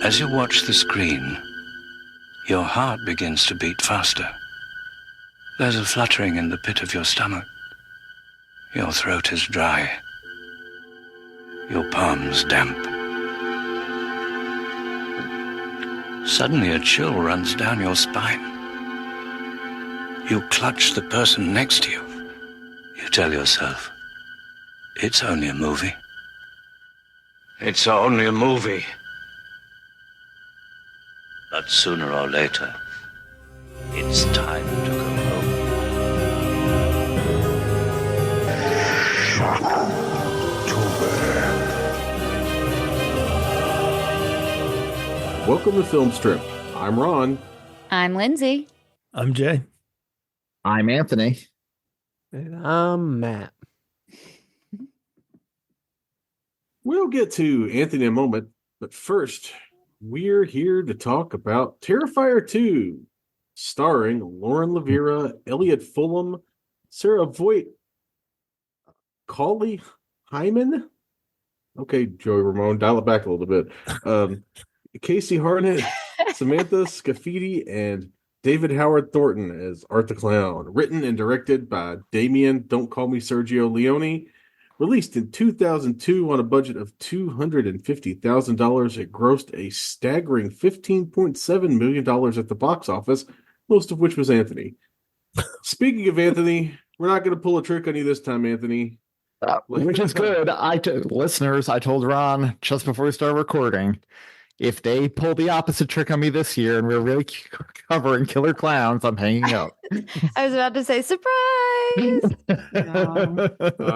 As you watch the screen, your heart begins to beat faster. There's a fluttering in the pit of your stomach. Your throat is dry. Your palms damp. Suddenly a chill runs down your spine. You clutch the person next to you. You tell yourself, it's only a movie. It's only a movie. But sooner or later, it's time to go home. Welcome to Film Strip. I'm Ron. I'm Lindsay. I'm Jay. I'm Anthony. And I'm Matt. We'll get to Anthony in a moment, but first, we're here to talk about Terrifier 2, starring Lauren Lavera, Elliot Fulham, Sarah Voigt, Collie Hyman. Okay, Joey Ramone, dial it back a little bit. Casey Harnett, Samantha Scafidi, and David Howard Thornton as Art the Clown. Written and directed by Damien Don't Call Me Sergio Leone. Released in 2002 on a budget of $250,000, it grossed a staggering $15.7 million at the box office, most of which was Anthony. Speaking of Anthony, we're not going to pull a trick on you this time, Anthony. Which is good. Listeners, I told Ron just before we started recording, if they pull the opposite trick on me this year and we're really covering Killer Clowns, I'm hanging up. I was about to say surprise.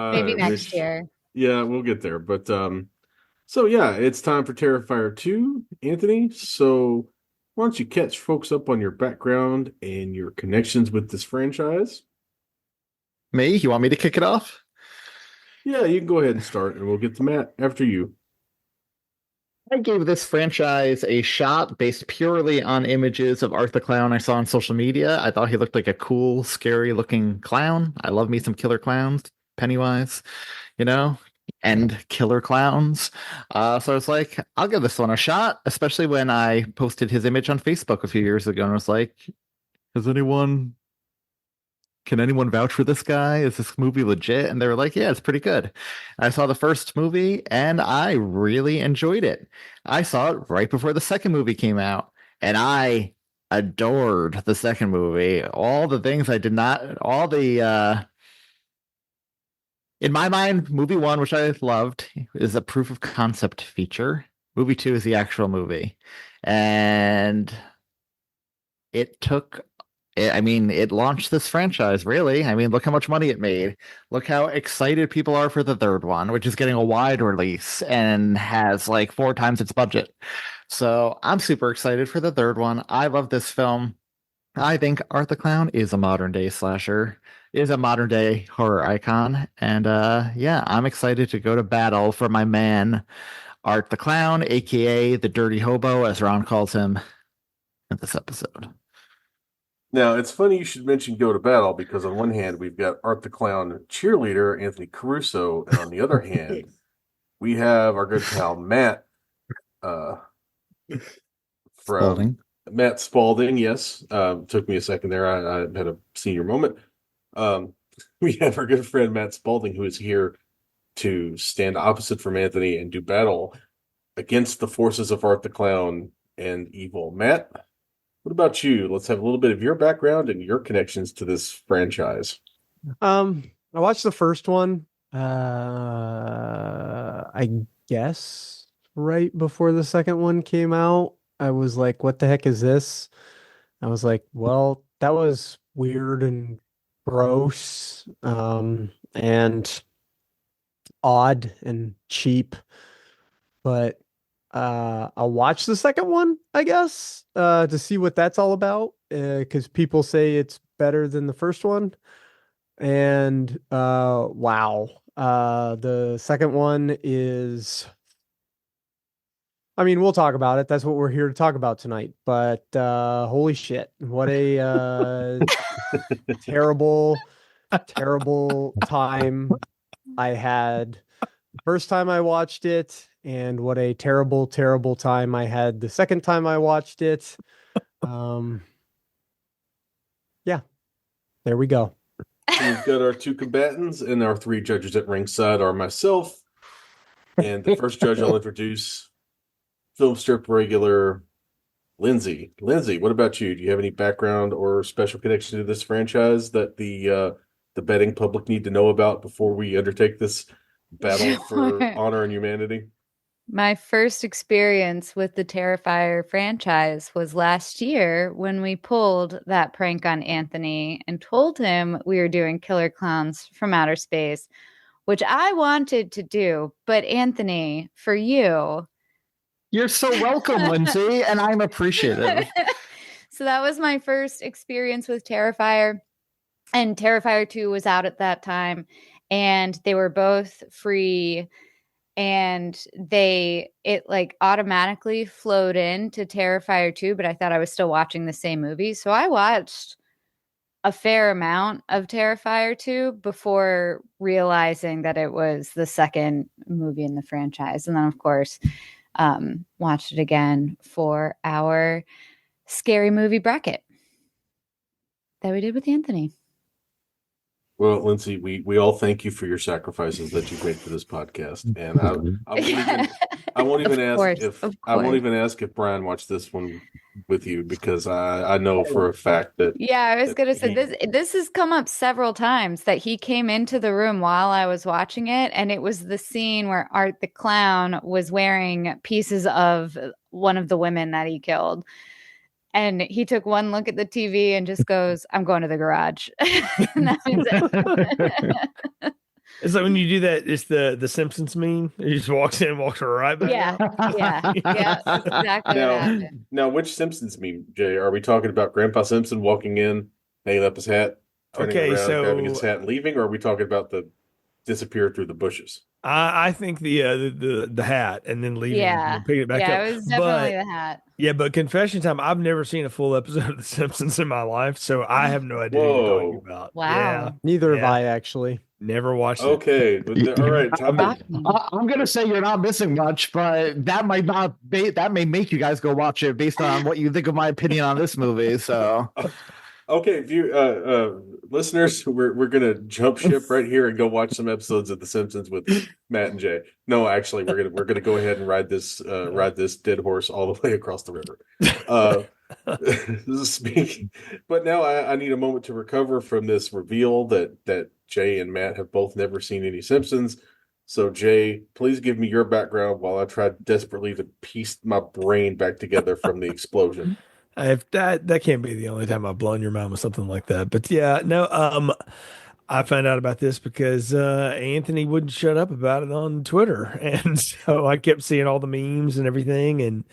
Maybe next year. Yeah, we'll get there. But so yeah, it's time for Terrifier 2, Anthony. So why don't you catch folks up on your background and your connections with this franchise? Me? You want me to kick it off? Yeah, you can go ahead and start, and we'll get to Matt after you. I gave this franchise a shot based purely on images of Art the Clown I saw on social media. I thought he looked like a cool, scary-looking clown. I love me some killer clowns, Pennywise, and killer clowns. So I was like, I'll give this one a shot, especially when I posted his image on Facebook a few years ago and was like, can anyone vouch for this guy? Is this movie legit? And they were like, yeah, it's pretty good. I saw the first movie and I really enjoyed it. I saw it right before the second movie came out and I adored the second movie. All the things I did not, in my mind, movie one, which I loved, is a proof of concept feature. Movie two is the actual movie. And it launched this franchise, really. I mean, look how much money it made. Look how excited people are for the third one, which is getting a wide release and has like 4 times its budget. So I'm super excited for the third one. I love this film. I think Art the Clown is a modern day slasher, is a modern day horror icon. And I'm excited to go to battle for my man, Art the Clown, aka the Dirty Hobo, as Ron calls him in this episode. Now, it's funny you should mention Go to Battle, because on one hand, we've got Art the Clown cheerleader, Anthony Caruso, and on the other hand, we have our good pal, Matt, Spalding. Matt Spalding, yes. Took me a second there. I had a senior moment. We have our good friend, Matt Spalding, who is here to stand opposite from Anthony and do battle against the forces of Art the Clown and evil. Matt? What about you? Let's have a little bit of your background and your connections to this franchise. I watched the first one, I guess, right before the second one came out. I was like, what the heck is this? I was like, well, that was weird and gross, and odd and cheap. But I'll watch the second one, I guess, to see what that's all about, because people say it's better than the first one. And wow, the second one is, I mean, we'll talk about it. That's what we're here to talk about tonight. But holy shit, what a terrible, terrible time I had first time I watched it. and what a terrible, terrible time I had the second time I watched it. Yeah, there we go. We've got our two combatants, and our three judges at ringside are myself, and the first judge I'll introduce, film strip regular Lindsey. Lindsey, what about you? Do you have any background or special connection to this franchise that the betting public need to know about before we undertake this battle for honor and humanity? My first experience with the Terrifier franchise was last year when we pulled that prank on Anthony and told him we were doing Killer Clowns from Outer Space, which I wanted to do. But Anthony, for you... You're so welcome, Lindsey, and I'm appreciative. So that was my first experience with Terrifier, and Terrifier 2 was out at that time, and they were both free, and it like automatically flowed into Terrifier 2, but I thought I was still watching the same movie. So I watched a fair amount of Terrifier 2 before realizing that it was the second movie in the franchise. And then, of course, watched it again for our scary movie bracket that we did with Anthony. Well, Lindsey, we all thank you for your sacrifices that you've made for this podcast, and I won't even ask if Brian watched this one with you, because I know for a fact that. Yeah, I was gonna say this has come up several times that he came into the room while I was watching it, and it was the scene where Art the Clown was wearing pieces of one of the women that he killed. And he took one look at the TV and just goes, "I'm going to the garage." And that was it. It's like when you do that, it's the Simpsons meme. He just walks in and walks right back out. Yeah. That's exactly what happened. Now, which Simpsons meme, Jay? Are we talking about Grandpa Simpson walking in, hanging up his hat, turning around, grabbing his hat and leaving, or are we talking about the disappear through the bushes? I think the hat and then leaving and picking it back up. Yeah, it was definitely the hat. Yeah, but confession time, I've never seen a full episode of The Simpsons in my life, so I have no idea what you're talking about. Wow. Yeah. Neither have I, actually. Never watched it. Okay. All right. I'm going to say you're not missing much, but that may make you guys go watch it based on what you think of my opinion on this movie. So, okay, if you listeners, we're gonna jump ship right here and go watch some episodes of The Simpsons with Matt and Jay. No, actually, we're gonna go ahead and ride this dead horse all the way across the river. But now I need a moment to recover from this reveal that Jay and Matt have both never seen any Simpsons. So, Jay, please give me your background while I try desperately to piece my brain back together from the explosion. That can't be the only time I've blown your mind with something like that. But yeah, no, I found out about this because Anthony wouldn't shut up about it on Twitter. And so I kept seeing all the memes and everything. And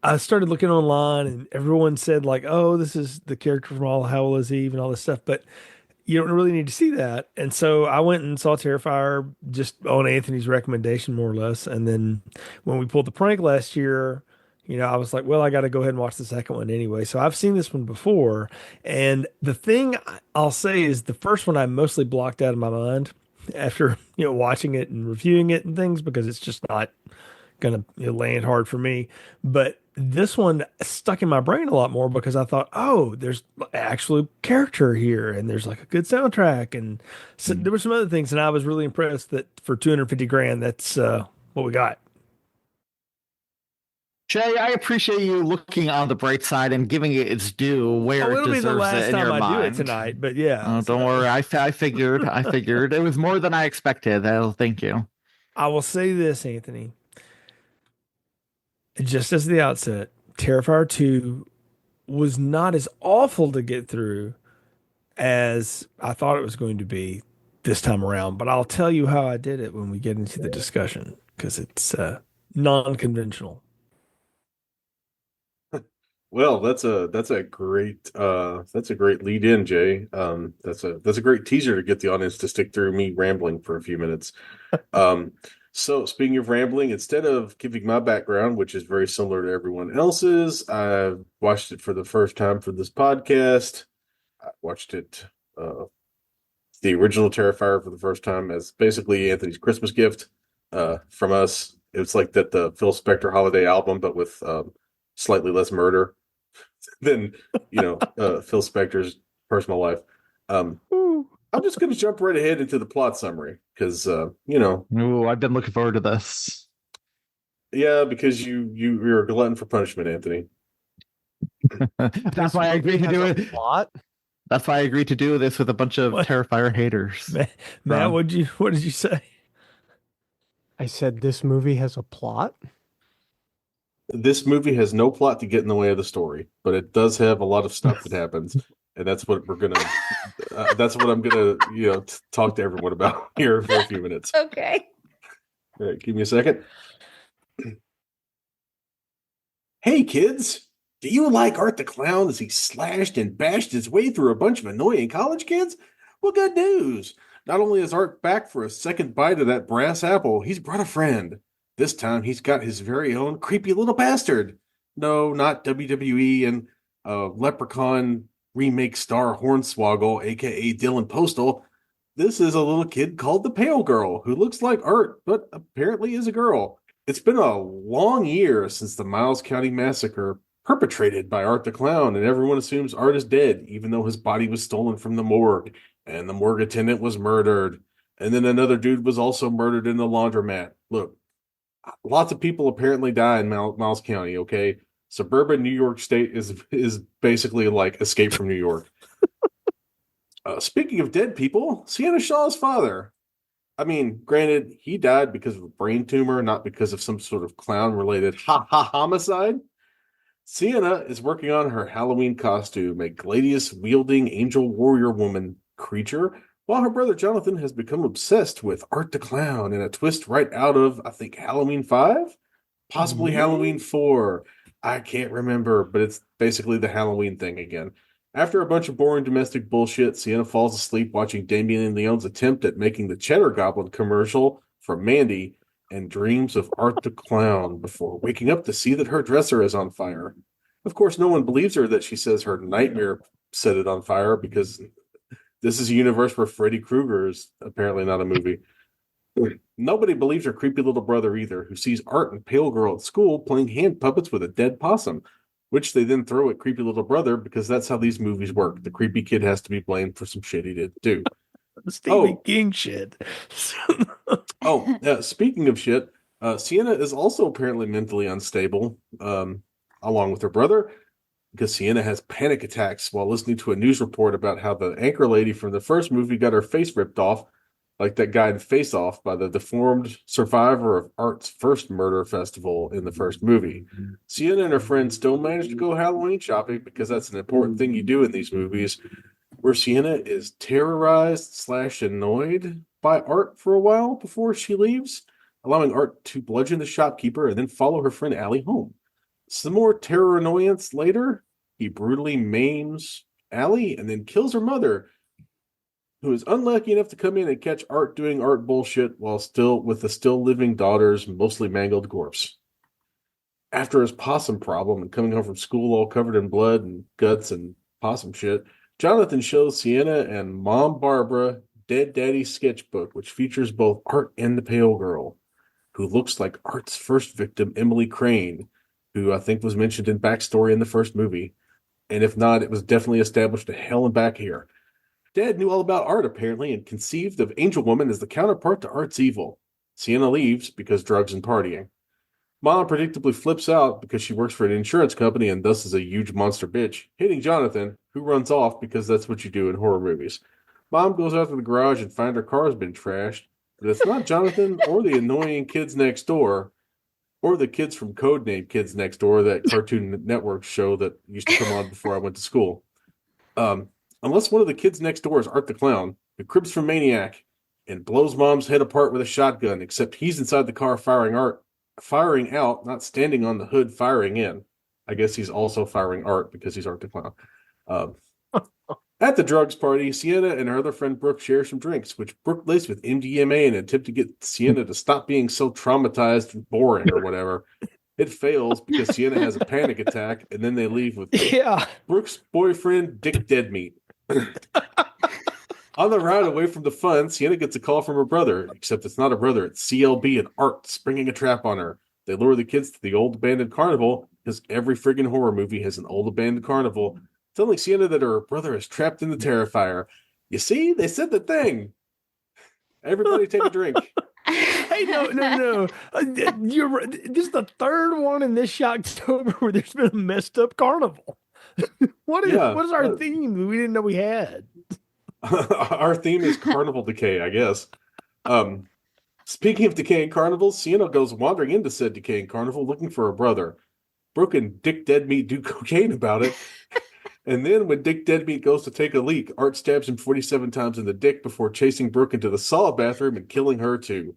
I started looking online, and everyone said, like, oh, this is the character from All Hallows Eve and all this stuff. But you don't really need to see that. And so I went and saw Terrifier just on Anthony's recommendation, more or less. And then when we pulled the prank last year, I was like, well, I got to go ahead and watch the second one anyway. So I've seen this one before. And the thing I'll say is the first one I mostly blocked out of my mind after, watching it and reviewing it and things, because it's just not going to land hard for me. But this one stuck in my brain a lot more because I thought, oh, there's actual character here and there's like a good soundtrack. And so there were some other things. And I was really impressed that for $250,000, that's what we got. Jay, I appreciate you looking on the bright side and giving it its due where it deserves it in your mind. It'll be the last time I do it tonight, but yeah. Don't worry. I figured. It was more than I expected. Thank you. I will say this, Anthony. Just as the outset, Terrifier 2 was not as awful to get through as I thought it was going to be this time around. But I'll tell you how I did it when we get into the discussion, because it's non-conventional. Well, that's a great lead in, Jay. That's a great teaser to get the audience to stick through me rambling for a few minutes. So speaking of rambling, instead of giving my background, which is very similar to everyone else's, I watched it for the first time for this podcast. I watched it, the original Terrifier, for the first time as basically Anthony's Christmas gift from us. It was like the Phil Spector holiday album, but with slightly less murder than Phil Spector's personal life. I'm just going to jump right ahead into the plot summary because Ooh, I've been looking forward to this. yeah, because you're a glutton for punishment, Anthony. That's why I agreed to do it. Plot? That's why I agreed to do this with a bunch of What? Terrifier haters. Matt, what did you say? I said this movie has a plot. This movie has no plot to get in the way of the story, but it does have a lot of stuff that happens, and that's what we're gonna. That's what I'm gonna, talk to everyone about here for a few minutes. Okay. All right, give me a second. Hey, kids! Do you like Art the Clown as he slashed and bashed his way through a bunch of annoying college kids? Well, good news! Not only is Art back for a second bite of that brass apple, he's brought a friend. This time he's got his very own creepy little bastard. No, not WWE and Leprechaun remake star Hornswoggle, aka Dylan Postal. This is a little kid called the Pale Girl, who looks like Art, but apparently is a girl. It's been a long year since the Miles County Massacre perpetrated by Art the Clown, and everyone assumes Art is dead, even though his body was stolen from the morgue, and the morgue attendant was murdered. And then another dude was also murdered in the laundromat. Look, lots of people apparently die in Miles County, okay? Suburban New York State is basically like Escape from New York. Speaking of dead people, Sienna Shaw's father. I mean, granted, he died because of a brain tumor, not because of some sort of clown-related homicide. Sienna is working on her Halloween costume, a gladius-wielding angel warrior woman creature, while her brother Jonathan has become obsessed with Art the Clown in a twist right out of, I think, Halloween 5? Possibly Halloween 4. I can't remember, but it's basically the Halloween thing again. After a bunch of boring domestic bullshit, Sienna falls asleep watching Damien Leone's attempt at making the Cheddar Goblin commercial for Mandy and dreams of Art the Clown before waking up to see that her dresser is on fire. Of course, no one believes her that she says her nightmare set it on fire because this is a universe where Freddy Krueger is apparently not a movie. Nobody believes her creepy little brother either, who sees Art and Pale Girl at school playing hand puppets with a dead possum, which they then throw at creepy little brother because that's how these movies work. The creepy kid has to be blamed for some shit he did too. Stephen King shit. Speaking of shit, Sienna is also apparently mentally unstable, along with her brother, because Sienna has panic attacks while listening to a news report about how the anchor lady from the first movie got her face ripped off, like that guy in Face Off, by the deformed survivor of Art's first murder festival in the first movie. Sienna and her friends still manage to go Halloween shopping because that's an important thing you do in these movies, where Sienna is terrorized / annoyed by Art for a while before she leaves, allowing Art to bludgeon the shopkeeper and then follow her friend Allie home. Some more terror annoyance later, he brutally maims Allie and then kills her mother, who is unlucky enough to come in and catch Art doing Art bullshit while still with the still living daughter's mostly mangled corpse. After his possum problem and coming home from school all covered in blood and guts and possum shit, Jonathan shows Sienna and Mom Barbara Dead Daddy's sketchbook, which features both Art and the Pale Girl, who looks like Art's first victim, Emily Crane, who I think was mentioned in backstory in the first movie. And if not, it was definitely established to hell and back here. Dad knew all about Art, apparently, and conceived of Angel Woman as the counterpart to Art's evil. Sienna leaves because drugs and partying. Mom predictably flips out because she works for an insurance company and thus is a huge monster bitch, hitting Jonathan, who runs off because that's what you do in horror movies. Mom goes out to the garage and finds her car has been trashed, but it's not Jonathan or the annoying kids next door, or the kids from Codename Kids Next Door, that Cartoon Network show that used to come on before I went to school. Unless one of the kids next door is Art the Clown, who cribs from Maniac and blows Mom's head apart with a shotgun, except he's inside the car firing out, not standing on the hood firing in. I guess he's also firing Art because he's Art the Clown. At the drugs party, Sienna and her other friend Brooke share some drinks, which Brooke laced with MDMA in an attempt to get Sienna to stop being so traumatized and boring or whatever. It fails because Sienna has a panic attack, and then they leave with Brooke's boyfriend, Dick Deadmeat. On the ride away from the fun, Sienna gets a call from her brother, except it's not her brother, it's CLB and Art springing a trap on her. They lure the kids to the old abandoned carnival, because every friggin' horror movie has an old abandoned carnival, telling Sienna that her brother is trapped in the Terrifier. You see, they said the thing. Everybody take a drink. Hey, no. You're right. This is the third one in this Shocktober where there's been a messed up carnival. What is our theme that we didn't know we had? Our theme is carnival decay, I guess. Speaking of decaying carnivals, Sienna goes wandering into said decaying carnival looking for her brother. Brooke and Dick Deadmeat do cocaine about it. And then when Dick Deadmeat goes to take a leak, Art stabs him 47 times in the dick before chasing Brooke into the solid bathroom and killing her too.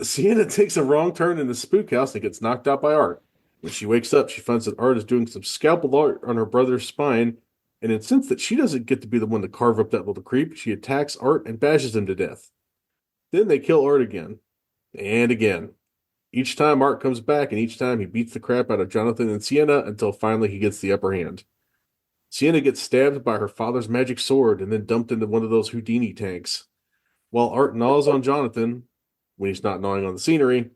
Sienna takes a wrong turn in the spook house and gets knocked out by Art. When she wakes up, she finds that Art is doing some scalpel art on her brother's spine, and incensed that she doesn't get to be the one to carve up that little creep, she attacks Art and bashes him to death. Then they kill Art again. And again. Each time Art comes back, and each time he beats the crap out of Jonathan and Sienna until finally he gets the upper hand. Sienna gets stabbed by her father's magic sword and then dumped into one of those Houdini tanks. While Art gnaws on Jonathan, when he's not gnawing on the scenery,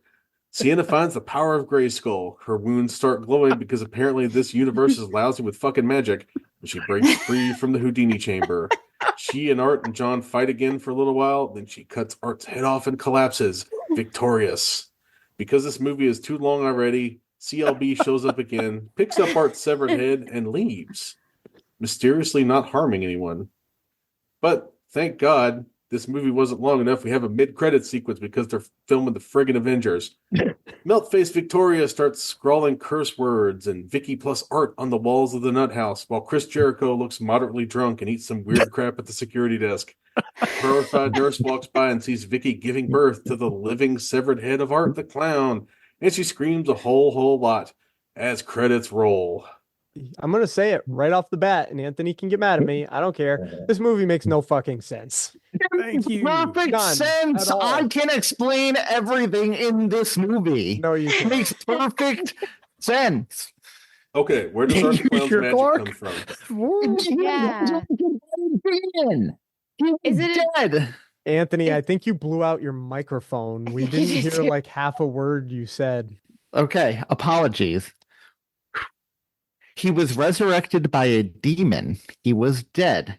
Sienna finds the power of Grayskull. Her wounds start glowing because apparently this universe is lousy with fucking magic, and she breaks free from the Houdini chamber. She and Art and John fight again for a little while, then she cuts Art's head off and collapses, victorious. Because this movie is too long already, CLB shows up again, picks up Art's severed head, and leaves, mysteriously not harming anyone. But, thank God, this movie wasn't long enough. We have a mid-credit sequence because they're filming the friggin' Avengers. Melt-faced Victoria starts scrawling curse words and Vicky plus Art on the walls of the nut house, while Chris Jericho looks moderately drunk and eats some weird crap at the security desk. A horrified nurse walks by and sees Vicky giving birth to the living severed head of Art the Clown, and she screams a whole lot as credits roll. I'm going to say it right off the bat, and Anthony can get mad at me. I don't care. This movie makes no fucking sense. Thank you. Perfect None sense. at all. I can explain everything in this movie. No, you It can't. makes perfect sense. Okay, where does Art the Clown's Sure, magic Clark? come from? Yeah. Is it dead? Anthony, I think you blew out your microphone. We didn't hear like half a word you said. Okay, apologies. He was resurrected by a demon. He was dead.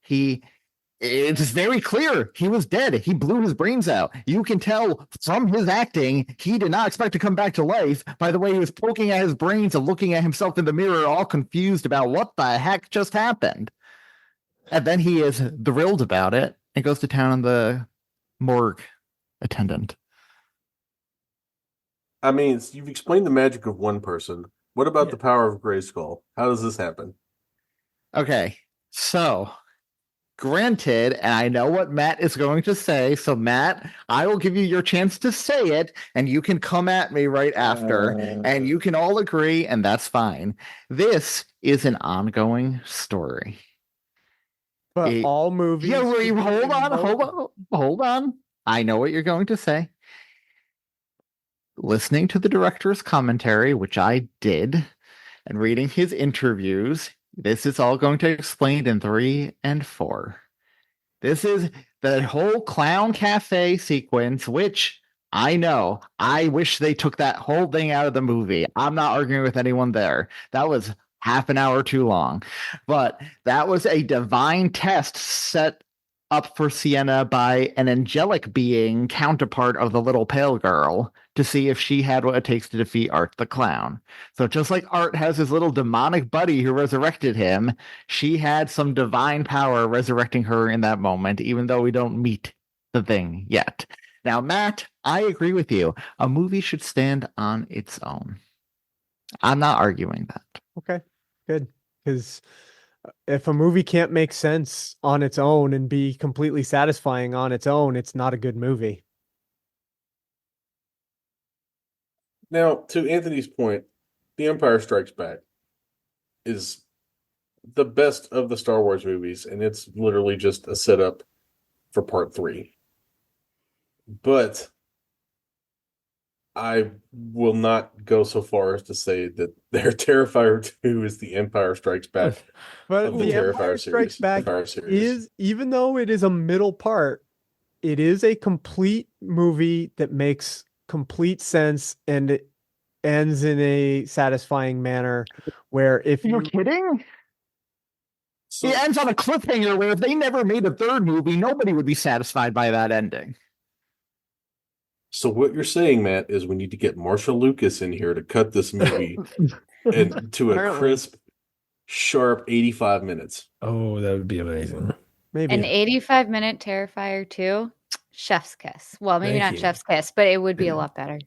It's very clear he was dead. He blew his brains out. You can tell from his acting, he did not expect to come back to life. By the way, he was poking at his brains and looking at himself in the mirror, all confused about what the heck just happened. And then he is thrilled about it and goes to town on the morgue attendant. I mean, you've explained the magic of one person. What about the power of Grayskull? How does this happen? Okay, so granted, and I know what Matt is going to say, so Matt, I will give you your chance to say it, and you can come at me right after, and you can all agree, and that's fine. This is an ongoing story. But all movies. Yeah, wait, hold on. I know what you're going to say. Listening to the director's commentary, which I did, and reading his interviews, this is all going to explain in 3 and 4. This is the whole clown cafe sequence, which I know. I wish they took that whole thing out of the movie. I'm not arguing with anyone there. That was half an hour too long. But that was a divine test set up for Sienna by an angelic being counterpart of the little pale girl to see if she had what it takes to defeat Art the Clown. So just like Art has his little demonic buddy who resurrected him, she had some divine power resurrecting her in that moment, even though we don't meet the thing yet. Now, Matt, I agree with you. A movie should stand on its own. I'm not arguing that. Okay, good. Because if a movie can't make sense on its own and be completely satisfying on its own, it's not a good movie. Now, to Anthony's point, The Empire Strikes Back is the best of the Star Wars movies, and it's literally just a setup for part 3. But I will not go so far as to say that their Terrifier 2 is the Empire Strikes Back But of the the Terrifier Empire Strikes series. Back Terrifier series. is, even though it is a middle part, it is a complete movie that makes complete sense and it ends in a satisfying manner where if You're you kidding? So, It ends on a cliffhanger where if they never made a third movie, nobody would be satisfied by that ending. so what you're saying, Matt, is we need to get Marshall Lucas in here to cut this movie and to a Apparently. crisp, sharp 85 minutes. Oh, that would be amazing. maybe An 85-minute Terrifier 2, chef's kiss. Well, maybe Thank not you. chef's kiss, but it would be a lot better.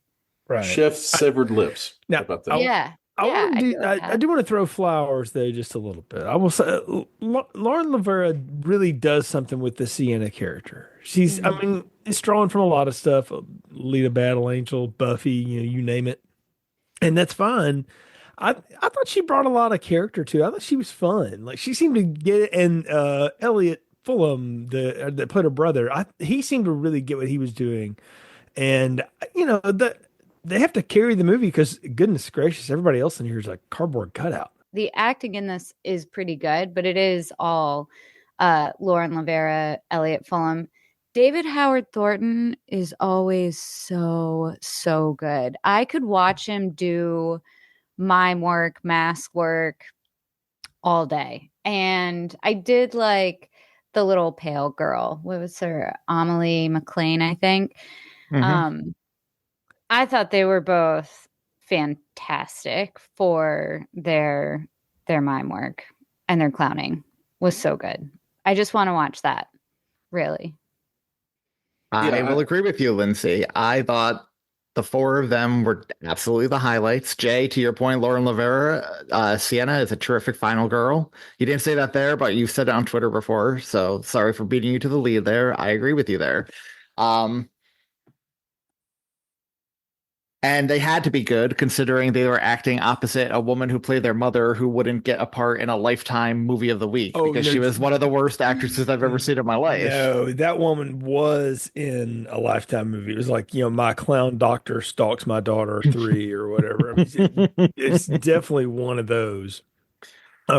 Right. Chef's severed lips. Now, How about that? Yeah. I yeah, want I'd to go with I that. do want to throw flowers though just a little bit. I will say Lauren Lavera really does something with the Sienna character. She's I mean, it's drawn from a lot of stuff, Lita Battle Angel, Buffy, you name it. And that's fine. I thought she brought a lot of character to it. I thought she was fun. Like she seemed to get it, and Elliot Fulham, that played her brother, he seemed to really get what he was doing. And they have to carry the movie because goodness gracious, everybody else in here is like cardboard cutout. The acting in this is pretty good, but it is all Lauren Lavera, Elliot Fulham. David Howard Thornton is always so good. I could watch him do mime work, mask work all day. And I did like the little pale girl. What was her? Amelie McLean, I think. Mhm. I thought they were both fantastic for their mime work, and their clowning was so good. I just want to watch that. Really. I will agree with you, Lindsay. I thought the four of them were absolutely the highlights. Jay, to your point, Lauren Lavera, Sienna is a terrific final girl. You didn't say that there, but you said it on Twitter before, so sorry for beating you to the lead there. I agree with you there. And they had to be good considering they were acting opposite a woman who played their mother who wouldn't get a part in a Lifetime movie of the week because she was one of the worst actresses I've ever seen in my life. No, that woman was in a Lifetime movie. It was like, My Clown Doctor Stalks My Daughter 3 or whatever. I mean, it's definitely one of those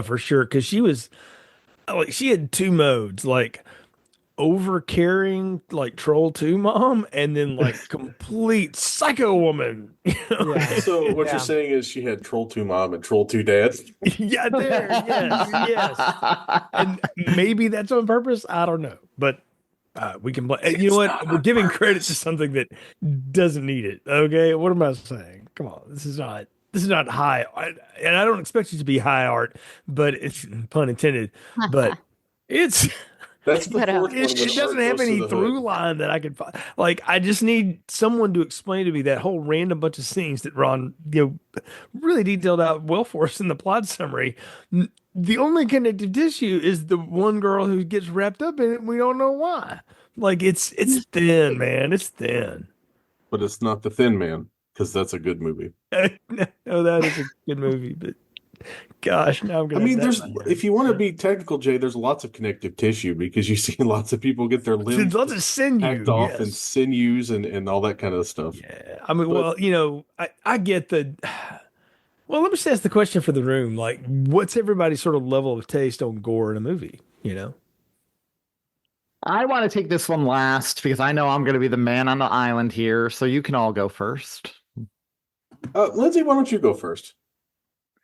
for sure. Because she had two modes, like over caring, like Troll 2 mom, and then like complete psycho woman. Yeah. So what Yeah. you're saying is she had Troll 2 mom and Troll 2 dad? Yeah, there, yes. And maybe that's on purpose. I don't know, but we can. You know what? We're giving credit to something that doesn't need it. Okay, what am I saying? Come on, this is not high, and I don't expect it to be high art, but it's pun intended. But it's. That's the fourth one. It doesn't have any through line that I can find. Like, I just need someone to explain to me that whole random bunch of scenes that Ron, really detailed out well for us in the plot summary. The only connective tissue is the one girl who gets wrapped up in it. And we don't know why. Like, it's thin, man. It's thin. But it's not The Thin Man, because that's a good movie. No, that is a good movie, but gosh, now I'm gonna. I mean, if you want to be technical, Jay, there's lots of connective tissue because you see lots of people get their limbs lots of sinew hacked off and sinews and all that kind of stuff. Yeah, I mean, I get the. Well, let me just ask the question for the room: like, what's everybody's sort of level of taste on gore in a movie? I want to take this one last because I know I'm going to be the man on the island here, so you can all go first. Lindsay, why don't you go first?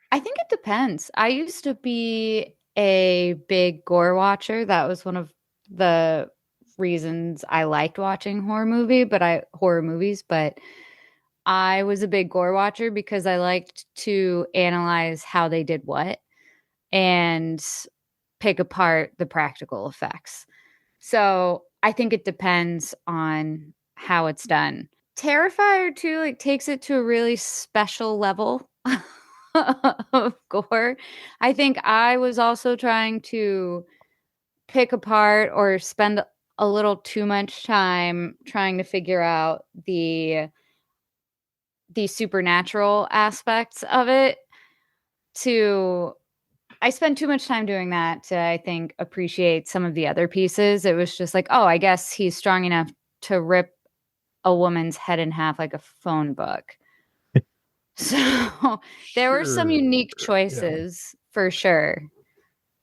I think it depends. I used to be a big gore watcher. That was one of the reasons I liked watching horror movies, but I was a big gore watcher because I liked to analyze how they did what and pick apart the practical effects. So I think it depends on how it's done. Terrifier 2 takes it to a really special level of gore. I think I was also trying to pick apart or spend a little too much time trying to figure out the supernatural aspects of it. I spent too much time doing that to, I think, appreciate some of the other pieces. It was just like, oh, I guess he's strong enough to rip a woman's head in half like a phone book. So there were some unique choices for sure.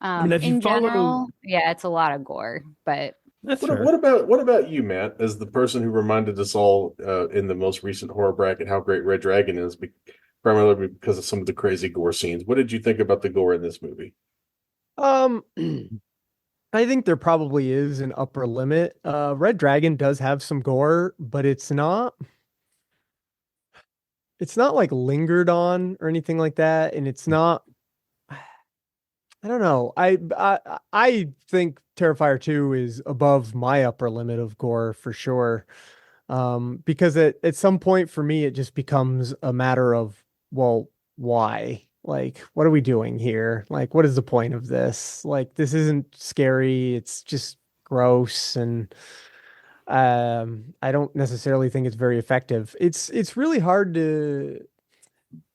I mean, if you In follow- general, yeah, it's a lot of gore, but That's What, fair. what about you, Matt, as the person who reminded us all in the most recent horror bracket how great Red Dragon is, primarily because of some of the crazy gore scenes? What did you think about the gore in this movie? I think there probably is an upper limit. Red Dragon does have some gore, but it's not like lingered on or anything like that, and it's not. I don't know. I think Terrifier 2 is above my upper limit of gore for sure. Because at some point for me it just becomes a matter of, well, why? Like, what are we doing here? Like, what is the point of this? Like, this isn't scary, it's just gross, and I don't necessarily think it's very effective. It's really hard to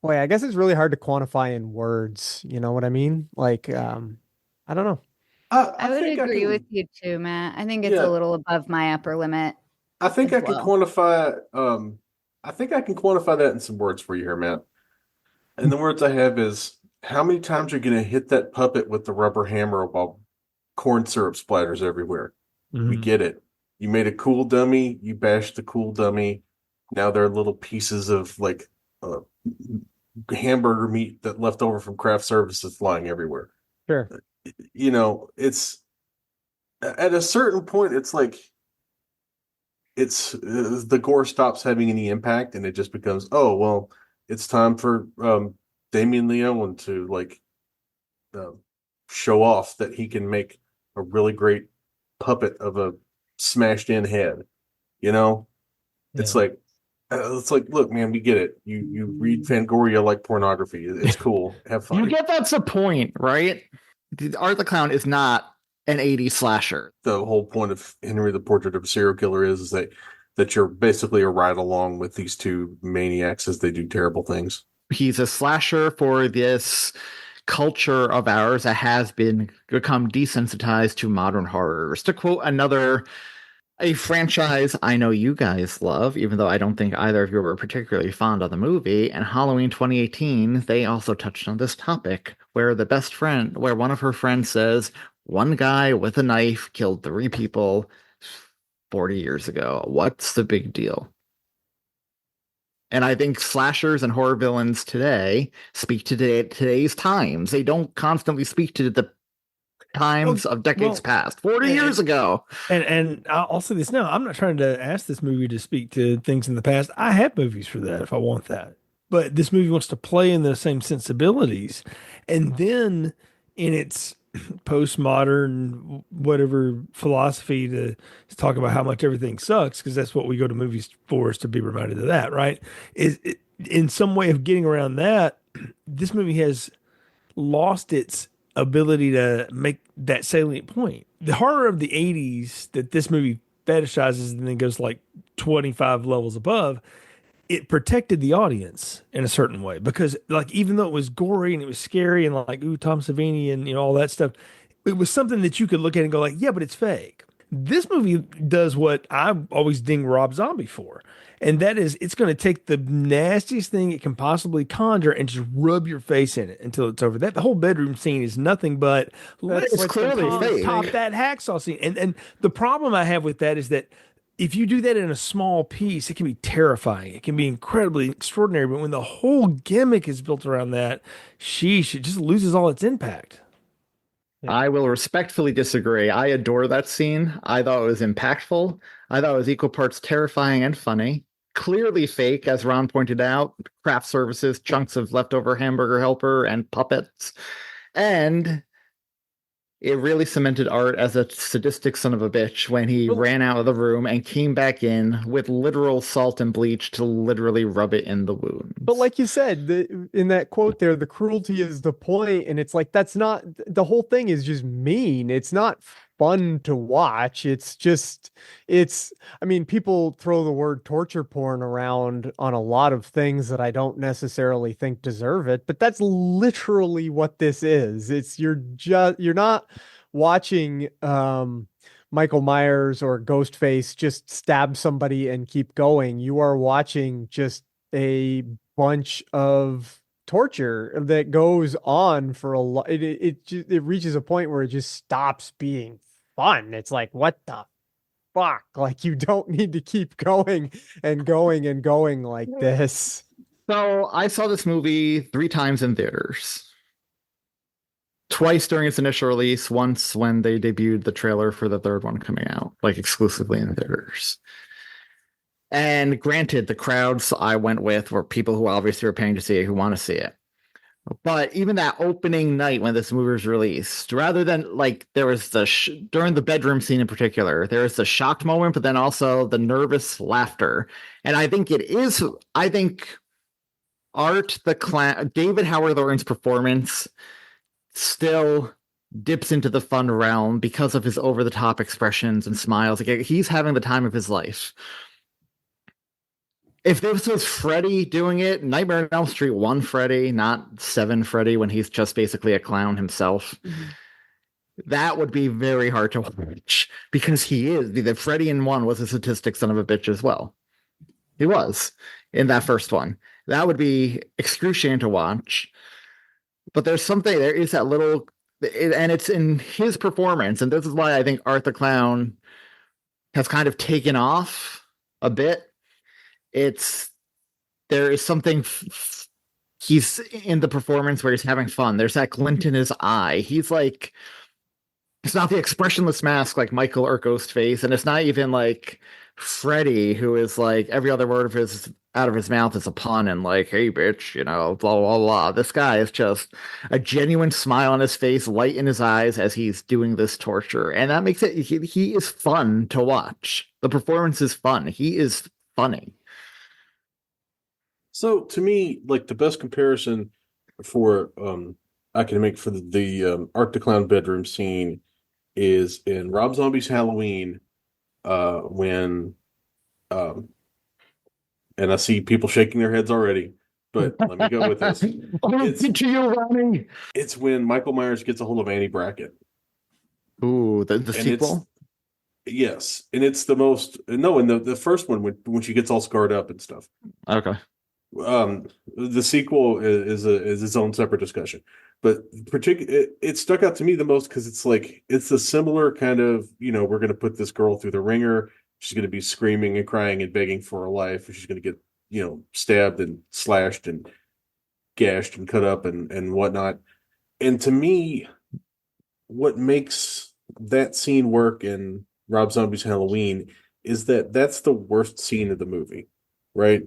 I guess it's really hard to quantify in words. You know what I mean? Like, I don't know. I would think agree can, with you too, Matt. I think it's Yeah. a little above my upper limit. I think as I can well. quantify. I think I can quantify that in some words for you here, Matt. And the words I have is how many times you're going to hit that puppet with the rubber hammer while corn syrup splatters everywhere. We Mhm. get it. You made a cool dummy. You bashed the cool dummy. Now there are little pieces of like hamburger meat that left over from craft services flying everywhere. Sure. You know, it's at a certain point, it's like it's the gore stops having any impact, and it just becomes, oh well, it's time for Damien Leone to like show off that he can make a really great puppet of a smashed in head. You know, it's like look, man, we get it. You read Fangoria like pornography. It's cool. Have fun. You get that's the point, right? Art the Clown is not an 80s slasher. The whole point of Henry the Portrait of a Serial Killer is that you're basically a ride along with these two maniacs as they do terrible things. He's a slasher for this culture of ours that has become desensitized to modern horrors. To quote a franchise I know you guys love, even though I don't think either of you were particularly fond of the movie, and Halloween 2018, they also touched on this topic, where one of her friends says, one guy with a knife killed 3 people 40 years ago. What's the big deal? And I think slashers and horror villains today speak to today's times. They don't constantly speak to the times of decades past, 40 years ago. And I'll say this now. I'm not trying to ask this movie to speak to things in the past. I have movies for that if I want that. But this movie wants to play in the same sensibilities. And then in its postmodern whatever philosophy to talk about how much everything sucks, because that's what we go to movies for, is to be reminded of that, right? In some way of getting around that, this movie has lost its ability to make that salient point. The horror of the 80s that this movie fetishizes and then goes like 25 levels above, it protected the audience in a certain way, because like, even though it was gory and it was scary and like, ooh, Tom Savini and, you know, all that stuff, it was something that you could look at and go like, yeah, but it's fake. This movie does what I always ding Rob Zombie for. And that is, it's going to take the nastiest thing it can possibly conjure and just rub your face in it until it's over. That the whole bedroom scene is nothing but let's clearly fake. top that hacksaw scene. And the problem I have with that is that if you do that in a small piece, it can be terrifying. It can be incredibly extraordinary. But when the whole gimmick is built around that, sheesh, it just loses all its impact. I will respectfully disagree. I adore that scene. I thought it was impactful. I thought it was equal parts terrifying and funny. Clearly fake, as Ron pointed out. Craft services, chunks of leftover hamburger helper, and puppets. And it really cemented Art as a sadistic son of a bitch when he ran out of the room and came back in with literal salt and bleach to literally rub it in the wound. But like you said, in that quote there, the cruelty is the point, and it's like, that's not, the whole thing is just mean. It's not fun to watch. I mean, people throw the word torture porn around on a lot of things that I don't necessarily think deserve it, but that's literally what this is. You're not watching Michael Myers or Ghostface just stab somebody and keep going. You are watching just a bunch of torture that goes on for a lot. It reaches a point where it just stops being fun. It's like, what the fuck? Like, you don't need to keep going and going and going like this. So I saw this movie 3 times in theaters. Twice during its initial release, once when they debuted the trailer for the third one coming out, like exclusively in theaters. And granted, the crowds I went with were people who obviously were paying to see it, who want to see it. But even that opening night when this movie was released, rather than like there was during the bedroom scene in particular, there was the shocked moment, but then also the nervous laughter. And I think Art the Clown, David Howard Thornton's performance still dips into the fun realm because of his over the top expressions and smiles. Like, he's having the time of his life. If this was Freddy doing it, Nightmare on Elm Street 1 Freddy, not 7 Freddy, when he's just basically a clown himself, that would be very hard to watch because he is. The Freddy in 1 was a sadistic son of a bitch as well. He was in that first one. That would be excruciating to watch. But there is that little, and it's in his performance, and this is why I think Art the Clown has kind of taken off a bit. There is something, he's in the performance where he's having fun. There's that glint in his eye. He's like, it's not the expressionless mask like Michael or Ghostface, and it's not even like Freddy, who is like every other word out of his mouth is a pun and like, hey bitch, blah blah blah. This guy is just a genuine smile on his face, light in his eyes as he's doing this torture, and that makes it. He is fun to watch. The performance is fun. He is funny. So to me, like the best comparison for I can make for the Art the Clown bedroom scene is in Rob Zombie's Halloween, when and I see people shaking their heads already, but let me go with this. It's when Michael Myers gets a hold of Annie Brackett. Ooh, the sequel? Yes, and it's the most in the first one when she gets all scarred up and stuff. Okay. The sequel is its own separate discussion, but it stuck out to me the most because it's a similar kind of, we're going to put this girl through the ringer. She's going to be screaming and crying and begging for her life. She's going to get stabbed and slashed and gashed and cut up and whatnot. And to me, what makes that scene work in Rob Zombie's Halloween is that that's the worst scene of the movie, right?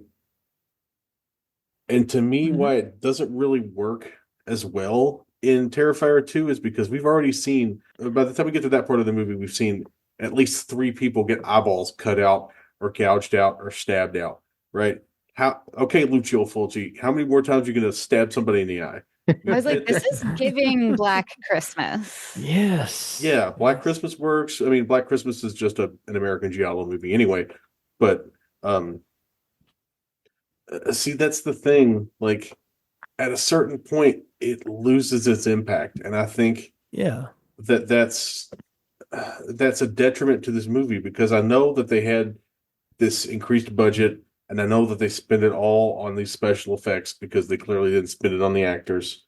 And to me, why it doesn't really work as well in Terrifier 2 is because we've already seen, by the time we get to that part of the movie, we've seen at least 3 people get eyeballs cut out or gouged out or stabbed out, right? Okay, Lucio Fulci, how many more times are you going to stab somebody in the eye? I was like, this is giving Black Christmas. Yes. Yeah, Black Christmas works. I mean, Black Christmas is just an American Giallo movie anyway, but see, that's the thing. Like, at a certain point, it loses its impact, and I think that's a detriment to this movie because I know that they had this increased budget, and I know that they spend it all on these special effects because they clearly didn't spend it on the actors.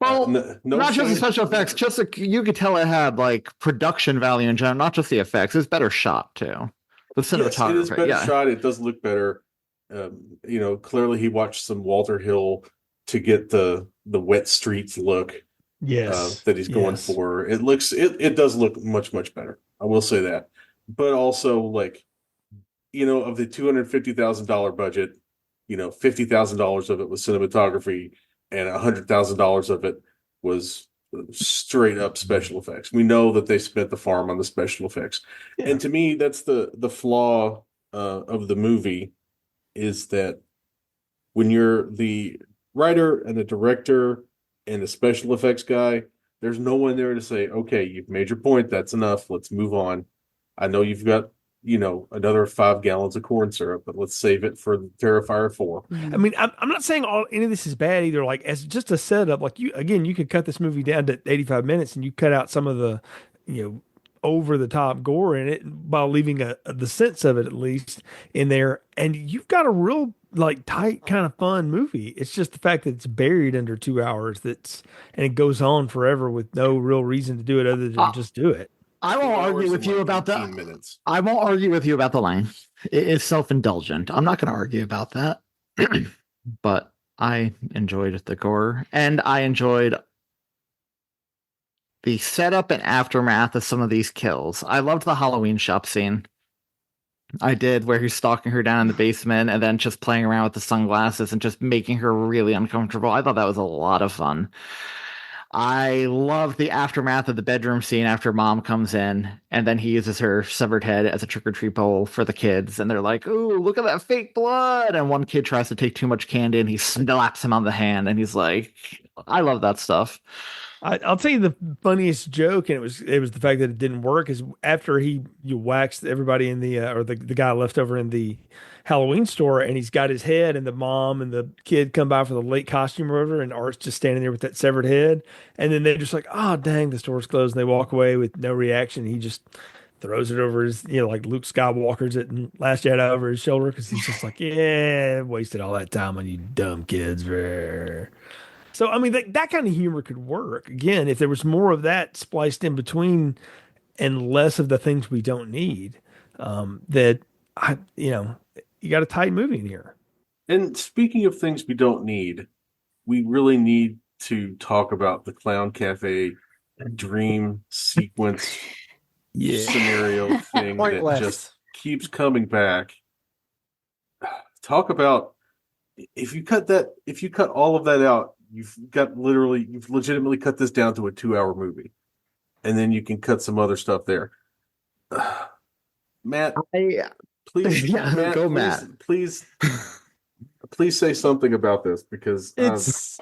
Well, not just the special effects. You could tell it had like production value in general, not just the effects. It's better shot too. The cinematography, it is better shot. It does look better. Clearly he watched some Walter Hill to get the wet streets look. Yes, that he's going for. It does look much, much better. I will say that. But also, like, of the $250,000 budget, $50,000 of it was cinematography, and $100,000 of it was straight up special effects. We know that they spent the farm on the special effects, and to me, that's the flaw of the movie. Is that when you're the writer and the director and the special effects guy, there's no one there to say, okay, you've made your point. That's enough. Let's move on. I know you've got, another 5 gallons of corn syrup, but let's save it for the Terrifier 4. I mean, I'm not saying any of this is bad either. Like, as just a setup, like you could cut this movie down to 85 minutes and you cut out some of the, over the top gore in it while leaving the sense of it at least in there. And you've got a real like tight kind of fun movie. It's just the fact that it's buried under 2 hours and it goes on forever with no real reason to do it other than just do it. I won't 2 hours argue with and you like about 18 that. minutes. I won't argue with you about the length. It is self-indulgent. I'm not going to argue about that. But I enjoyed the gore, and I enjoyed the setup and aftermath of some of these kills. I loved the Halloween shop scene. I did, where he's stalking her down in the basement and then just playing around with the sunglasses and just making her really uncomfortable. I thought that was a lot of fun. I love the aftermath of the bedroom scene after mom comes in and then he uses her severed head as a trick-or-treat bowl for the kids. And they're like, ooh, look at that fake blood. And one kid tries to take too much candy and he slaps him on the hand. And he's like, I love that stuff. I'll tell you the funniest joke, and it was the fact that it didn't work. Is after you waxed everybody in the or the guy left over in the Halloween store, and he's got his head, and the mom and the kid come by for the late costume or whatever, and Art's just standing there with that severed head, and then they're just like, oh dang, the store's closed, and they walk away with no reaction. He just throws it over his, like Luke Skywalker's it and Last Jedi over his shoulder because he's just like, yeah, wasted all that time on you dumb kids. So, I mean, that kind of humor could work. Again, if there was more of that spliced in between and less of the things we don't need, you got a tight movie in here. And speaking of things we don't need, we really need to talk about the Clown Cafe dream sequence scenario thing that just keeps coming back. Talk about if you cut all of that out, you've legitimately cut this down to a 2-hour movie, and then you can cut some other stuff there. Matt, please, Matt, go, Matt. Matt. Please say something about this because it's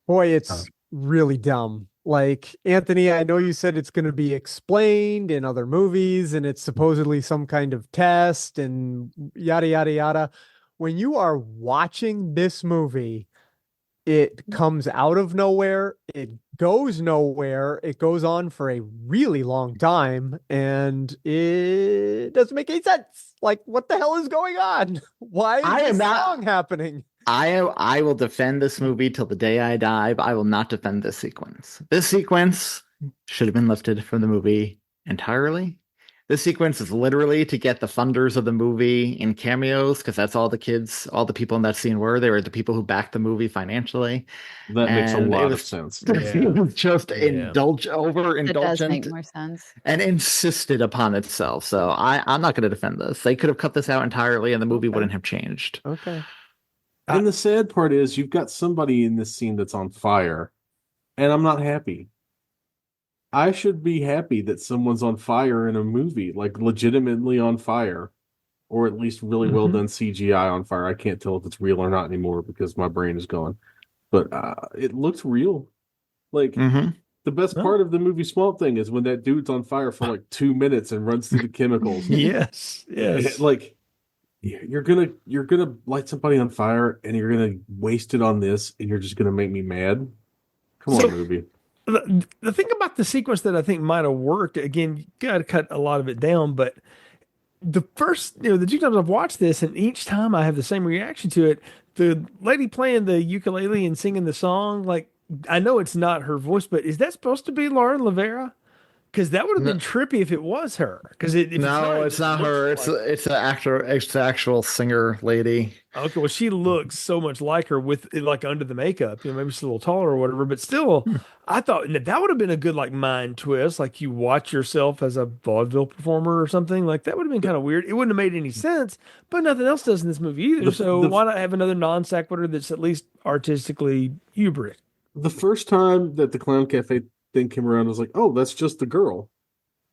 boy, it's really dumb. Like, Anthony, I know you said it's going to be explained in other movies and it's supposedly some kind of test and yada, yada, yada. When you are watching this movie, it comes out of nowhere. It goes nowhere. It goes on for a really long time and it doesn't make any sense. Like, what the hell is going on? Why is this song happening? I will defend this movie till the day I die, but I will not defend this sequence. This sequence should have been lifted from the movie entirely. This sequence is literally to get the funders of the movie in cameos, because that's all the people in that scene were. They were the people who backed the movie financially. That makes a lot of sense. It was just overindulgent. It does make more sense. And insisted upon itself. So I'm not going to defend this. They could have cut this out entirely and the movie wouldn't have changed. Okay. And the sad part is you've got somebody in this scene that's on fire, and I'm not happy. I should be happy that someone's on fire in a movie, like legitimately on fire, or at least really well done CGI on fire. I can't tell if it's real or not anymore because my brain is gone. But it looks real. Like, the best part of the movie Swamp Thing is when that dude's on fire for like 2 minutes and runs through the chemicals. Yes. Like, you're gonna light somebody on fire and you're gonna waste it on this and you're just gonna make me mad. Come on, movie. The thing about the sequence that I think might have worked, again, you got to cut a lot of it down, but the first, the 2 times I've watched this, and each time I have the same reaction to it, the lady playing the ukulele and singing the song, like, I know it's not her voice, but is that supposed to be Lauren Lavera? Because that would have been trippy if it was her. Because it's not her. It's an actor. It's the actual singer lady. Okay, well, she looks so much like her with like under the makeup. Maybe she's a little taller or whatever. But still, I thought that would have been a good like mind twist. Like you watch yourself as a vaudeville performer or something. Like that would have been kind of weird. It wouldn't have made any sense. But nothing else does in this movie either. So why not have another non sequitur that's at least artistically hubris? The first time that the Clown Cafe thing came around, I was like, oh, that's just the girl.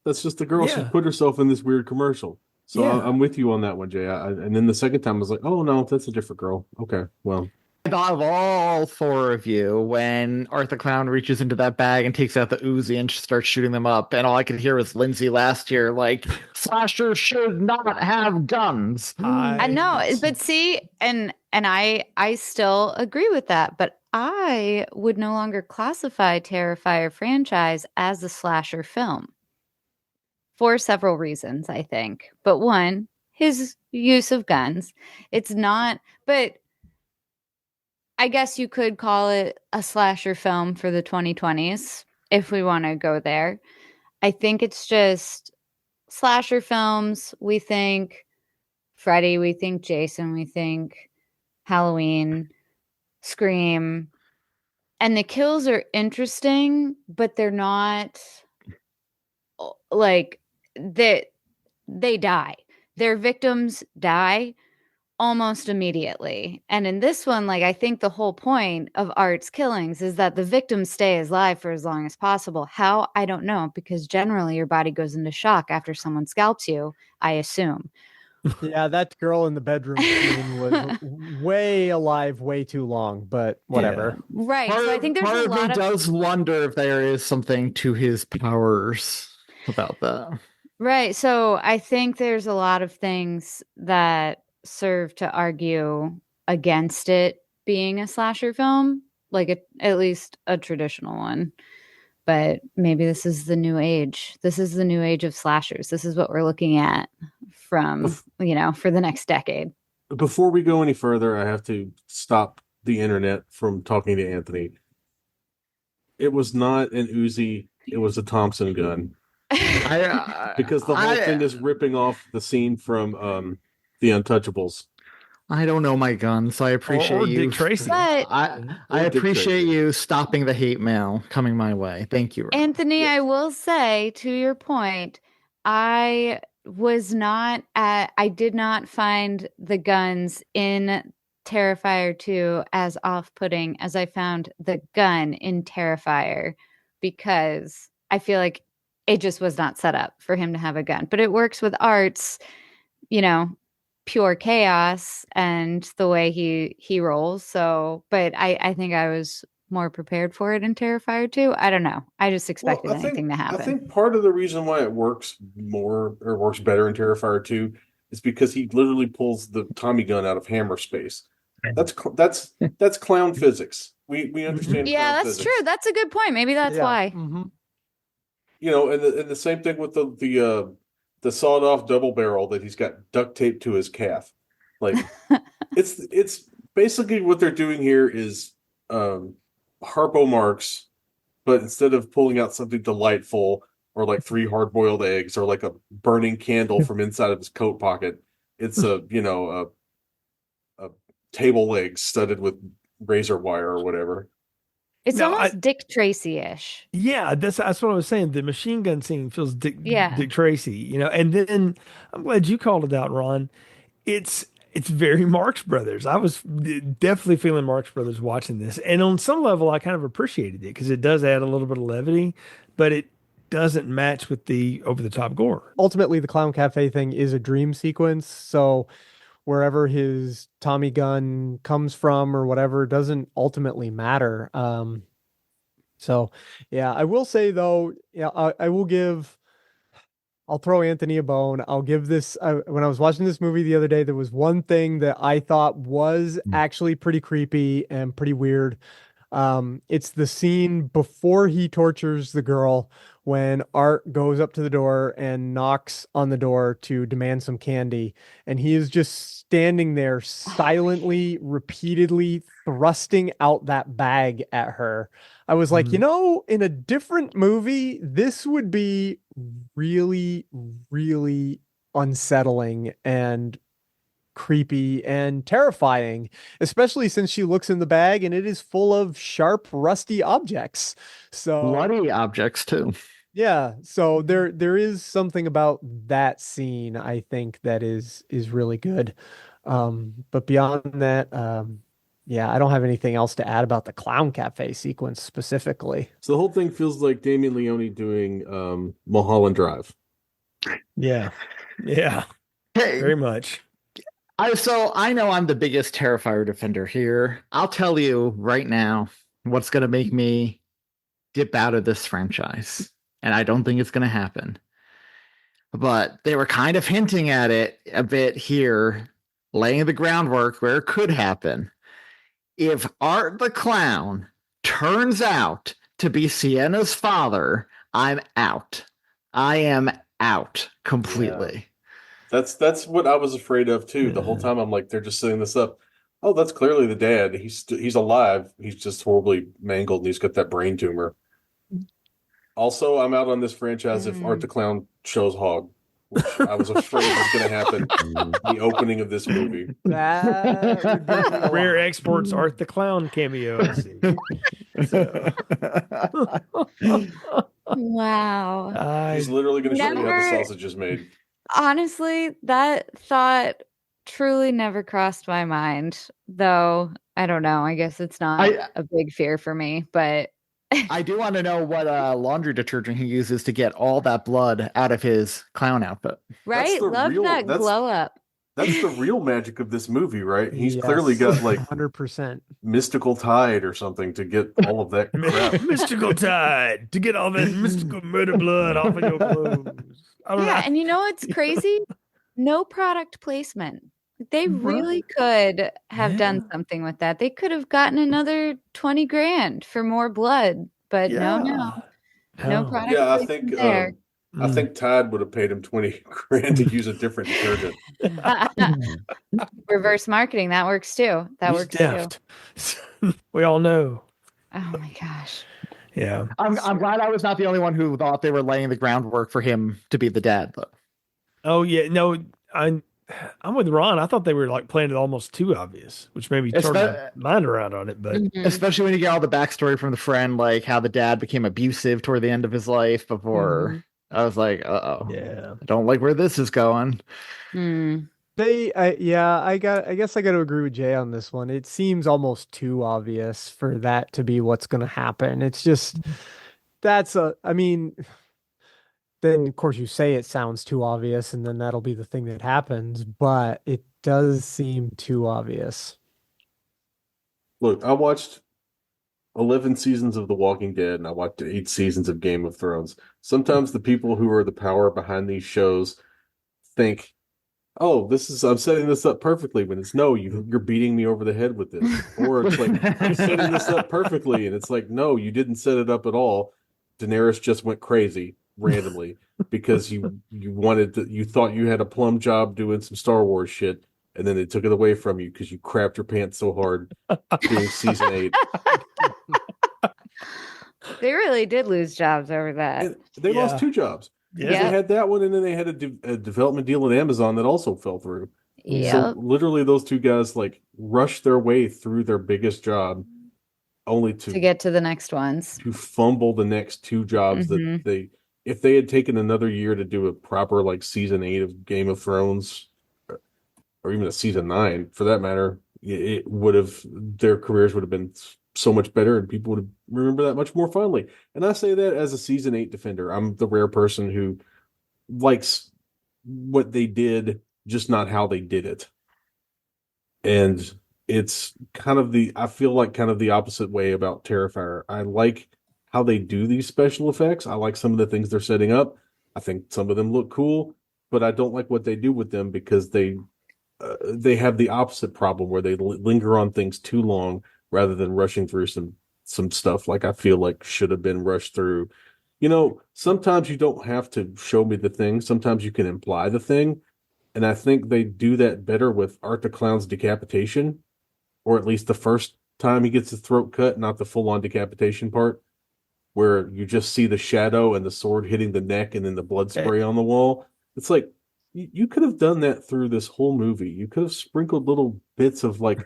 That's just the girl. She put herself in this weird commercial. So I'm with you on that one, Jay. And then the second time I was like, oh, no, that's a different girl. Okay, well. I thought of all 4 of you when Art the Clown reaches into that bag and takes out the Uzi and starts shooting them up. And all I could hear was Lindsey last year, like, slashers should not have guns. I know, but see, and I still agree with that. But I would no longer classify Terrifier franchise as a slasher film for several reasons, I think. But one, his use of guns. It's not, but I guess you could call it a slasher film for the 2020s if we want to go there. I think it's just slasher films. We think Freddy, we think Jason, we think Halloween, Scream. And the kills are interesting, but they're not like they die. Their victims die almost immediately. And in this one, like, I think the whole point of Art's killings is that the victims stay alive for as long as possible. How? I don't know, because generally your body goes into shock after someone scalps you, I assume. Yeah, that girl in the bedroom scene was way alive, way too long, but whatever. Right. So I think there's part a of me lot of does wonder if there is something to his powers about that. right. So I think there's a lot of things that serve to argue against it being a slasher film, like at least a traditional one. But maybe this is the new age. This is the new age of slashers. This is what we're looking at from, for the next decade. Before we go any further, I have to stop the internet from talking to Anthony. It was not an Uzi, it was a Thompson gun. Because the whole thing is ripping off the scene from The Untouchables. I don't know my gun, so I appreciate you. Dick Tracy. But I appreciate you stopping the hate mail coming my way. Thank you, Rob. Anthony, I will say, to your point, I did not find the guns in Terrifier 2 as off-putting as I found the gun in Terrifier, because I feel like it just was not set up for him to have a gun. But it works with Art's, pure chaos and the way he rolls. So, but I think I was more prepared for it in Terrifier 2. I don't know. I just expected anything to happen. I think part of the reason why it works works better in Terrifier 2 is because he literally pulls the Tommy gun out of hammer space. That's clown physics. We understand. Yeah, that's physics. true. That's a good point. Maybe that's why. Mm-hmm. And the same thing with the sawed off double barrel that he's got duct taped to his calf. Like it's basically what they're doing here is Harpo marks, but instead of pulling out something delightful or like 3 hard-boiled eggs or like a burning candle from inside of his coat pocket, it's a table leg studded with razor wire or whatever. It's almost Dick Tracy-ish. Yeah, that's what I was saying. The machine gun scene feels Dick Tracy, and then I'm glad you called it out, Ron. It's very Marx Brothers. I was definitely feeling Marx Brothers watching this. And on some level, I kind of appreciated it because it does add a little bit of levity, but it doesn't match with the over-the-top gore. Ultimately, the Clown Cafe thing is a dream sequence. So wherever his Tommy gun comes from or whatever doesn't ultimately matter. So, yeah, I will say, though, I'll throw Anthony a bone. I'll give this, when I was watching this movie the other day, there was one thing that I thought was actually pretty creepy and pretty weird. It's the scene before he tortures the girl when Art goes up to the door and knocks on the door to demand some candy. And he is just standing there silently, repeatedly thrusting out that bag at her. I was like, in a different movie, this would be really, really unsettling and creepy and terrifying, especially since she looks in the bag and it is full of sharp, rusty objects. So bloody objects too. Yeah. So there is something about that scene, I think, that is really good. But beyond that, I don't have anything else to add about the Clown Cafe sequence specifically. So the whole thing feels like Damien Leone doing Mulholland Drive. Yeah. Yeah. Hey, very much. I know I'm the biggest Terrifier defender here. I'll tell you right now what's going to make me dip out of this franchise. And I don't think it's going to happen. But they were kind of hinting at it a bit here, laying the groundwork where it could happen. if Art the Clown turns out to be Sienna's father, I'm out. I am out completely. That's what I was afraid of too. The whole time I'm like, they're just setting this up. Oh, that's clearly the dad. He's alive. He's just horribly mangled, and he's got that brain tumor. Also, I'm out on this franchise if Art the Clown shows Hog, which I was afraid was going to happen. The opening of this movie. That would be a Rare lot. Exports Art the Clown cameo. I see. Wow. He's literally going to show you how the Never- sausage is made. Honestly, that thought truly never crossed my mind, though. I don't know. I guess it's not a big fear for me, but I do want to know what laundry detergent he uses to get all that blood out of his clown outfit. right? the Love real- that that's- glow up. That's the real magic of this movie, right? He's Yes, clearly got like 100%. mystical tide or something to get all of that crap. Mystical tide to get all that mystical murder blood off of your clothes. I don't know. Yeah, and you know what's crazy? No product placement. They really could have done something with that. They could have gotten another 20 grand for more blood, but no product Yeah, I placement think there. I think Tide would have paid him 20 grand to use a different detergent. Reverse marketing, that works too. That He's works deft. We all know. too. Oh my gosh. Yeah. I'm glad I was not the only one who thought they were laying the groundwork for him to be the dad, though. Oh yeah. No, I'm with Ron. I thought they were like playing it almost too obvious, which made me turn my mind around on it. But Mhm. Especially when you get all the backstory from the friend, like how the dad became abusive toward the end of his life before. I was like, yeah. I don't like where this is going. Hmm. I guess I got to agree with Jay on this one. It seems almost too obvious for that to be what's going to happen. It's just I mean, then of course you say it sounds too obvious and then that'll be the thing that happens, but it does seem too obvious. Look, I watched 11 seasons of The Walking Dead and I watched 8 seasons of Game of Thrones. Sometimes the people who are the power behind these shows think, oh, I'm setting this up perfectly, when it's no, you're beating me over the head with this. Or it's like, I'm setting this up perfectly, and it's like, no, you didn't set it up at all. Daenerys just went crazy randomly because you thought you had a plum job doing some Star Wars shit, and then they took it away from you because you crapped your pants so hard doing season 8. They really did lose jobs over that. And they lost 2 jobs. Yeah. They had that one, and then they had a development deal with Amazon that also fell through. Yeah. So literally, those 2 guys like rushed their way through their biggest job, only To get to the next ones. to fumble the next 2 jobs that if they had taken another year to do a proper like season 8 of Game of Thrones, or even a season 9 for that matter, their careers would have been so much better, and people would remember that much more fondly. And I say that as a season 8 defender. I'm the rare person who likes what they did, just not how they did it. And it's I feel like kind of the opposite way about Terrifier. I like how they do these special effects. I like some of the things they're setting up. I think some of them look cool, but I don't like what they do with them because they have the opposite problem where they linger on things too long rather than rushing through some stuff like I feel like should have been rushed through. You know, sometimes you don't have to show me the thing. Sometimes you can imply the thing. And I think they do that better with Art the Clown's decapitation, or at least the first time he gets his throat cut, not the full-on decapitation part, where you just see the shadow and the sword hitting the neck and then the blood spray on the wall. It's like, you could have done that through this whole movie. You could have sprinkled little bits of like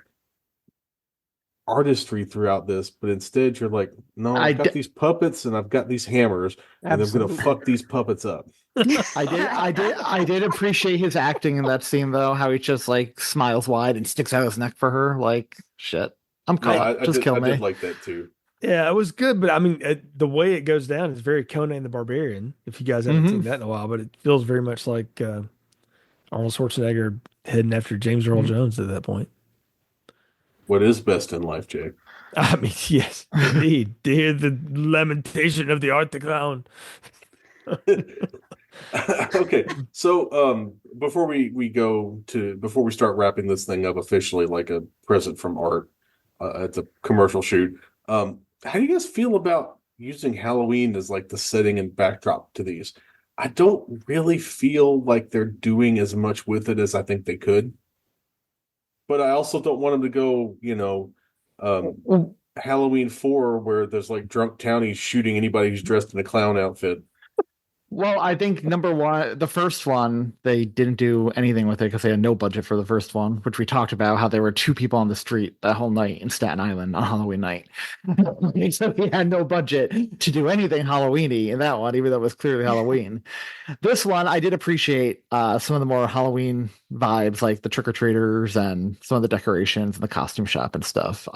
artistry throughout this, but instead you're like, no, I've got these puppets and I've got these hammers, and I'm gonna fuck these puppets up. I did appreciate his acting in that scene though, how he just like smiles wide and sticks out his neck for her. Like, shit, I'm No, caught. Kill me. I did like that too. Yeah, it was good, but I mean, the way it goes down is very Conan the Barbarian. If you guys haven't seen that in a while, but it feels very much like Arnold Schwarzenegger heading after James Earl Jones at that point. What is best in life, Jay? I mean, yes, indeed. To hear the lamentation of the Art the Clown. Okay, so before we start wrapping this thing up officially, like a present from Art, it's a commercial shoot. How do you guys feel about using Halloween as like the setting and backdrop to these? I don't really feel like they're doing as much with it as I think they could, but I also don't want them to go, Halloween 4 where there's like drunk townies shooting anybody who's dressed in a clown outfit. Well, I think number one, the first one, they didn't do anything with it because they had no budget for the first one, which we talked about how there were 2 people on the street that whole night in Staten Island on Halloween night. So he had no budget to do anything Halloweeny in that one, even though it was clearly Halloween. This one, I did appreciate some of the more Halloween vibes, like the trick-or-treaters and some of the decorations and the costume shop and stuff.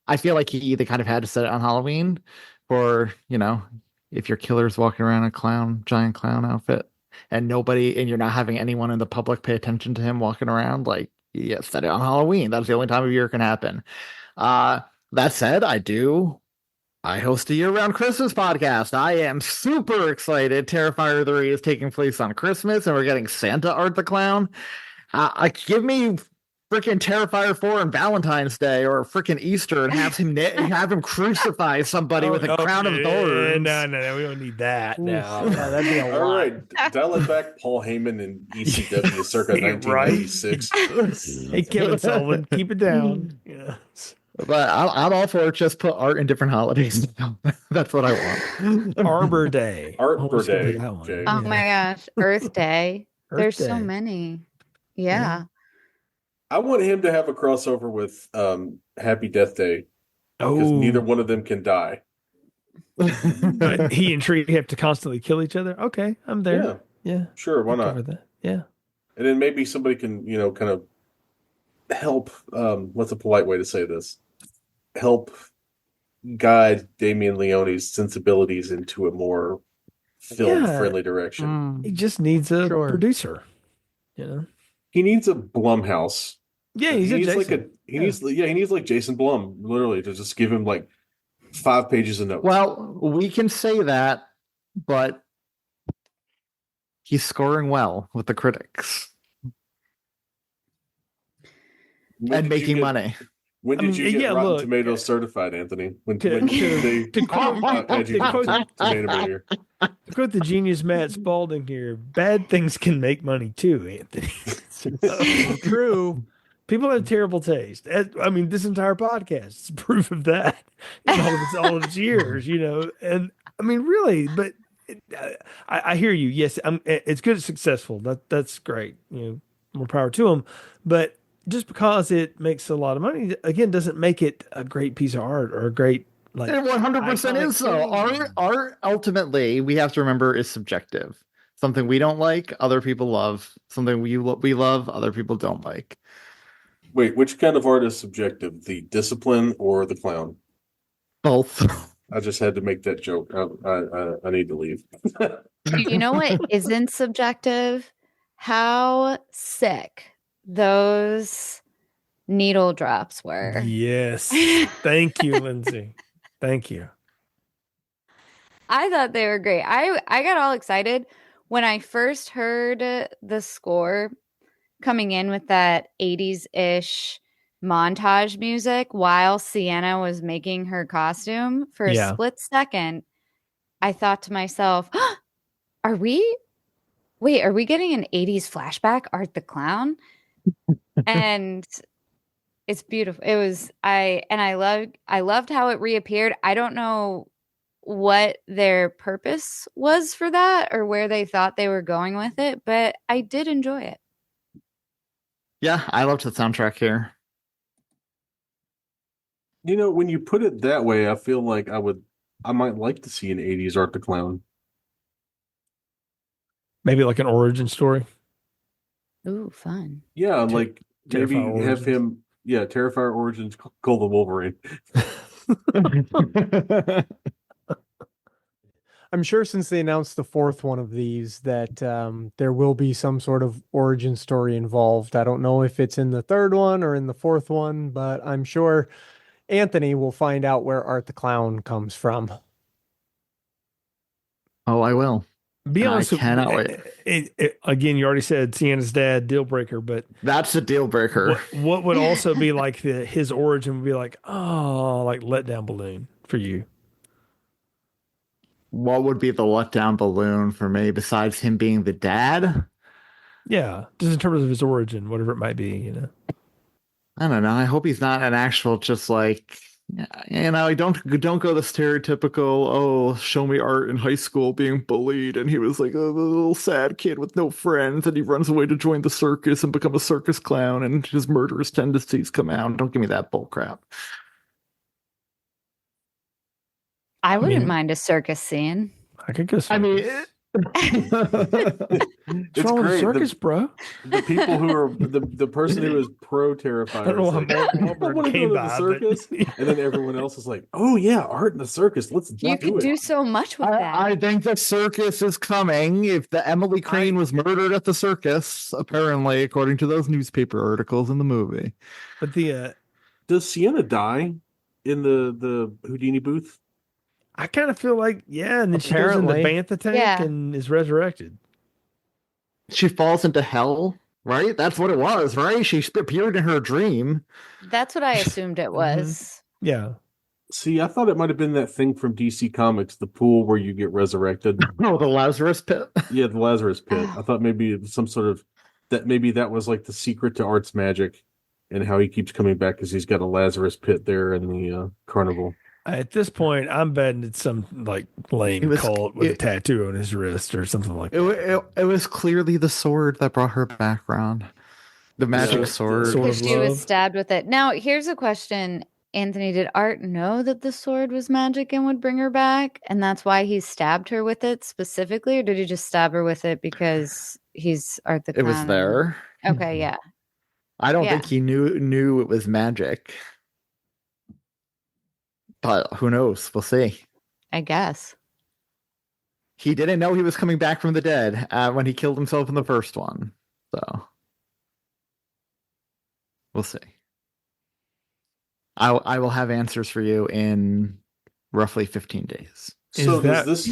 I feel like they kind of had to set it on Halloween for, if your killer's walking around in a giant clown outfit and you're not having anyone in the public pay attention to him walking around, like, yeah, set it on Halloween. That's the only time of year it can happen. That said, I host a year-round Christmas podcast. I am super excited. Terrifier 3 is taking place on Christmas, and we're getting Santa Art the Clown. Give me freaking Terrifier 4 on Valentine's Day or freaking Easter and have him crucify somebody with a crown of thorns. No, we don't need that now. Yeah, that'd be a All lot. right, dial it back, Paul Heyman and ECW circa 1996. Hey, Kevin Sullivan, keep it down. Yeah. But I'm all for it. Just put art in different holidays. That's what I want. Arbor Day. Arbor Day, That one. Jay. Oh my gosh, Earth Day. Earth There's Day. so many. Yeah. I want him to have a crossover with Happy Death Day because Oh, neither one of them can die. but he and Tree have to constantly kill each other. Okay, I'm there. Yeah, Sure, why I'll not? cover that. Yeah. And then maybe somebody can, kind of help. What's a polite way to say this? Help guide Damian Leone's sensibilities into a more film-friendly direction. He just needs a Sure. producer. He needs a Blumhouse. Yeah, he's he a needs Jason. he needs like Jason Blum, literally, to just give him like 5 pages of notes. Well, we can say that, but he's scoring well with the critics When and did you making get- money. When did you get Rotten Tomatoes certified, Anthony? When To did they to quote- add you to quote- to Tomato Meter? To quote the genius Matt Spalding here, bad things can make money too, Anthony. True. People have terrible taste. I mean, this entire podcast is proof of that in all of its years, And I mean, really, but I hear you. Yes, it's good, it's successful. That's great. More power to them. But just because it makes a lot of money, again, doesn't make it a great piece of art or a great It 100% is so. Art ultimately, we have to remember, is subjective. Something we don't like, other people love. Something we love, other people don't like. Wait, which kind of art is subjective? The discipline or the clown? Both. I just had to make that joke. I need to leave. You know what isn't subjective? How sick those needle drops were. Yes. Thank you, Lindsay. Thank you. I thought they were great. I got all excited when I first heard the score coming in with that 80s-ish montage music while Sienna was making her costume. For a split second, I thought to myself, are we getting an 80s flashback, Art the Clown? And it's beautiful. It was I loved how it reappeared. I don't know what their purpose was for that or where they thought they were going with it, but I did enjoy it. Yeah, I loved the soundtrack here. When you put it that way, I feel like I might like to see an 80s Art the Clown. Maybe like an origin story. Ooh, fun. Yeah, like maybe Terrifier have Origins. him, Terrifier Origins, call the Wolverine. I'm sure since they announced the 4th one of these that there will be some sort of origin story involved. I don't know if it's in the 3rd one or in the 4th one, but I'm sure Anthony will find out where Art the Clown comes from. Oh, I will. Be And I honest, cannot wait. Again, you already said Sienna's dad deal breaker, but That's a deal breaker. what would also be like his origin would be like, oh, like letdown balloon for you. What would be the letdown balloon for me besides him being the dad? Yeah, just in terms of his origin, whatever it might be, I don't know. I hope he's not an actual just like don't go the stereotypical, oh, show me art in high school being bullied and he was like a little sad kid with no friends and he runs away to join the circus and become a circus clown and his murderous tendencies come out. Don't give me that bull crap. I wouldn't mean- mind a circus scene. I could go. I mean, It's What's wrong with great. circus, bro? The people who are the person who is pro I Terrifier don't know is how like, Mark I Wahlberg want to came go to the by, circus, but and then everyone else is like, "Oh yeah, art in the circus. Let's You do could it." do so much with that. I think the circus is coming. If the Emily Crane was murdered at the circus, apparently, according to those newspaper articles in the movie. but Does Sienna die in the Houdini booth? I kind of feel like and then she goes in the Apparently. bantha tank Yeah. and is resurrected. She falls into hell, right? That's what it was, right? She appeared in her dream. That's what I assumed it was. Yeah, See, I thought it might have been that thing from DC Comics, the pool where you get resurrected. Oh, the Lazarus pit. Yeah, the Lazarus Pit. I thought maybe it was some sort of that was like the secret to Art's magic, and how he keeps coming back because he's got a Lazarus Pit there in the carnival. at this point, I'm betting it's some like lame It was- cult with a it- tattoo on his wrist or something like It, that. it was clearly the sword that brought her back around. The magic Yeah. sword. Sword. Because she was love. stabbed with it. Now, here's a question. Anthony, did Art know that the sword was magic and would bring her back? And that's why he stabbed her with it specifically? Or did he just stab her with it because he's Art the It was Clown and- there. Okay, yeah. I don't Yeah. think he knew it was magic. But who knows? We'll see. I guess. He didn't know he was coming back from the dead when he killed himself in the first one. So we'll see. I will have answers for you in roughly 15 days. So Is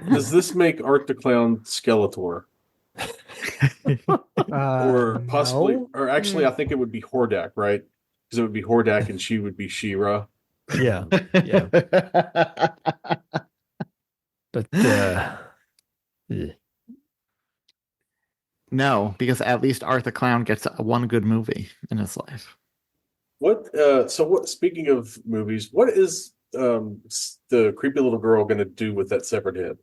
does this make Art the Clown Skeletor, or possibly, no. or actually, I think it would be Hordak, right? Because it would be Hordak and she would be She-Ra. Yeah, yeah. But yeah. No, because at least Art the Clown gets one good movie in his life. What? Speaking of movies, what is the creepy little girl going to do with that severed head?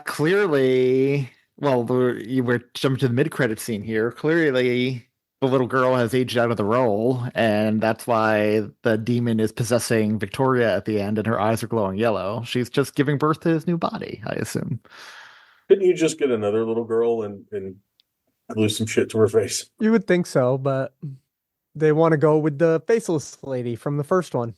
Clearly, well, we're jumping to the mid-credit scene here. Clearly, the little girl has aged out of the role, and that's why the demon is possessing Victoria at the end, and her eyes are glowing yellow. She's just giving birth to his new body, I assume. Couldn't you just get another little girl and glue some shit to her face? You would think so, but they want to go with the faceless lady from the first one.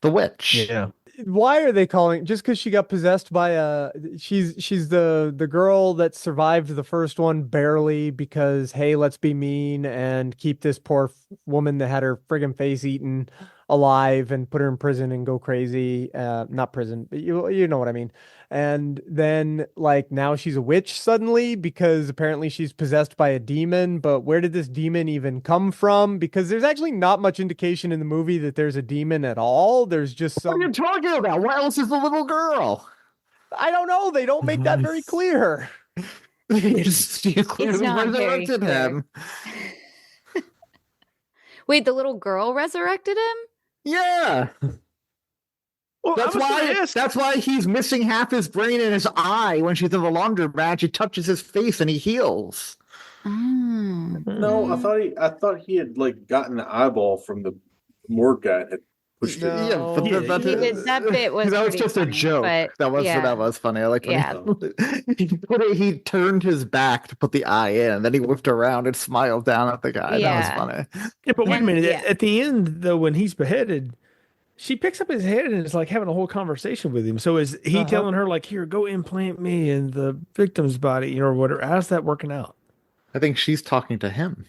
The witch. Yeah. Why are they calling just because she got possessed by she's the girl that survived the first one barely because hey, let's be mean and keep this poor woman that had her friggin' face eaten alive and put her in prison and go crazy. Not prison, but you know what I mean. And then like now she's a witch suddenly because apparently she's possessed by a demon. But where did this demon even come from? Because there's actually not much indication in the movie that there's a demon at all. There's just What are you some. talking about? What else is the little girl? I don't know. They don't make that very clear. You clearly not very resurrected clear. him. Wait, the little girl resurrected him? Yeah. Well, That's why he's missing half his brain and his eye when she's in the laundromat. She touches his face and he heals. Mm. No, I thought he had like gotten the eyeball from the morgue guy and had pushed it. Yeah, but Yeah, that He did, that bit was that was pretty just funny, a joke. but That was funny. I like when he turned his back to put the eye in, and then he whipped around and smiled down at the guy. Yeah. That was funny. Yeah, but wait a And- minute. yeah. At the end, though, when he's beheaded, she picks up his head and is like having a whole conversation with him. So is he telling her like, "Here, go implant me in the victim's body," or whatever? How's that working out? I think she's talking to him.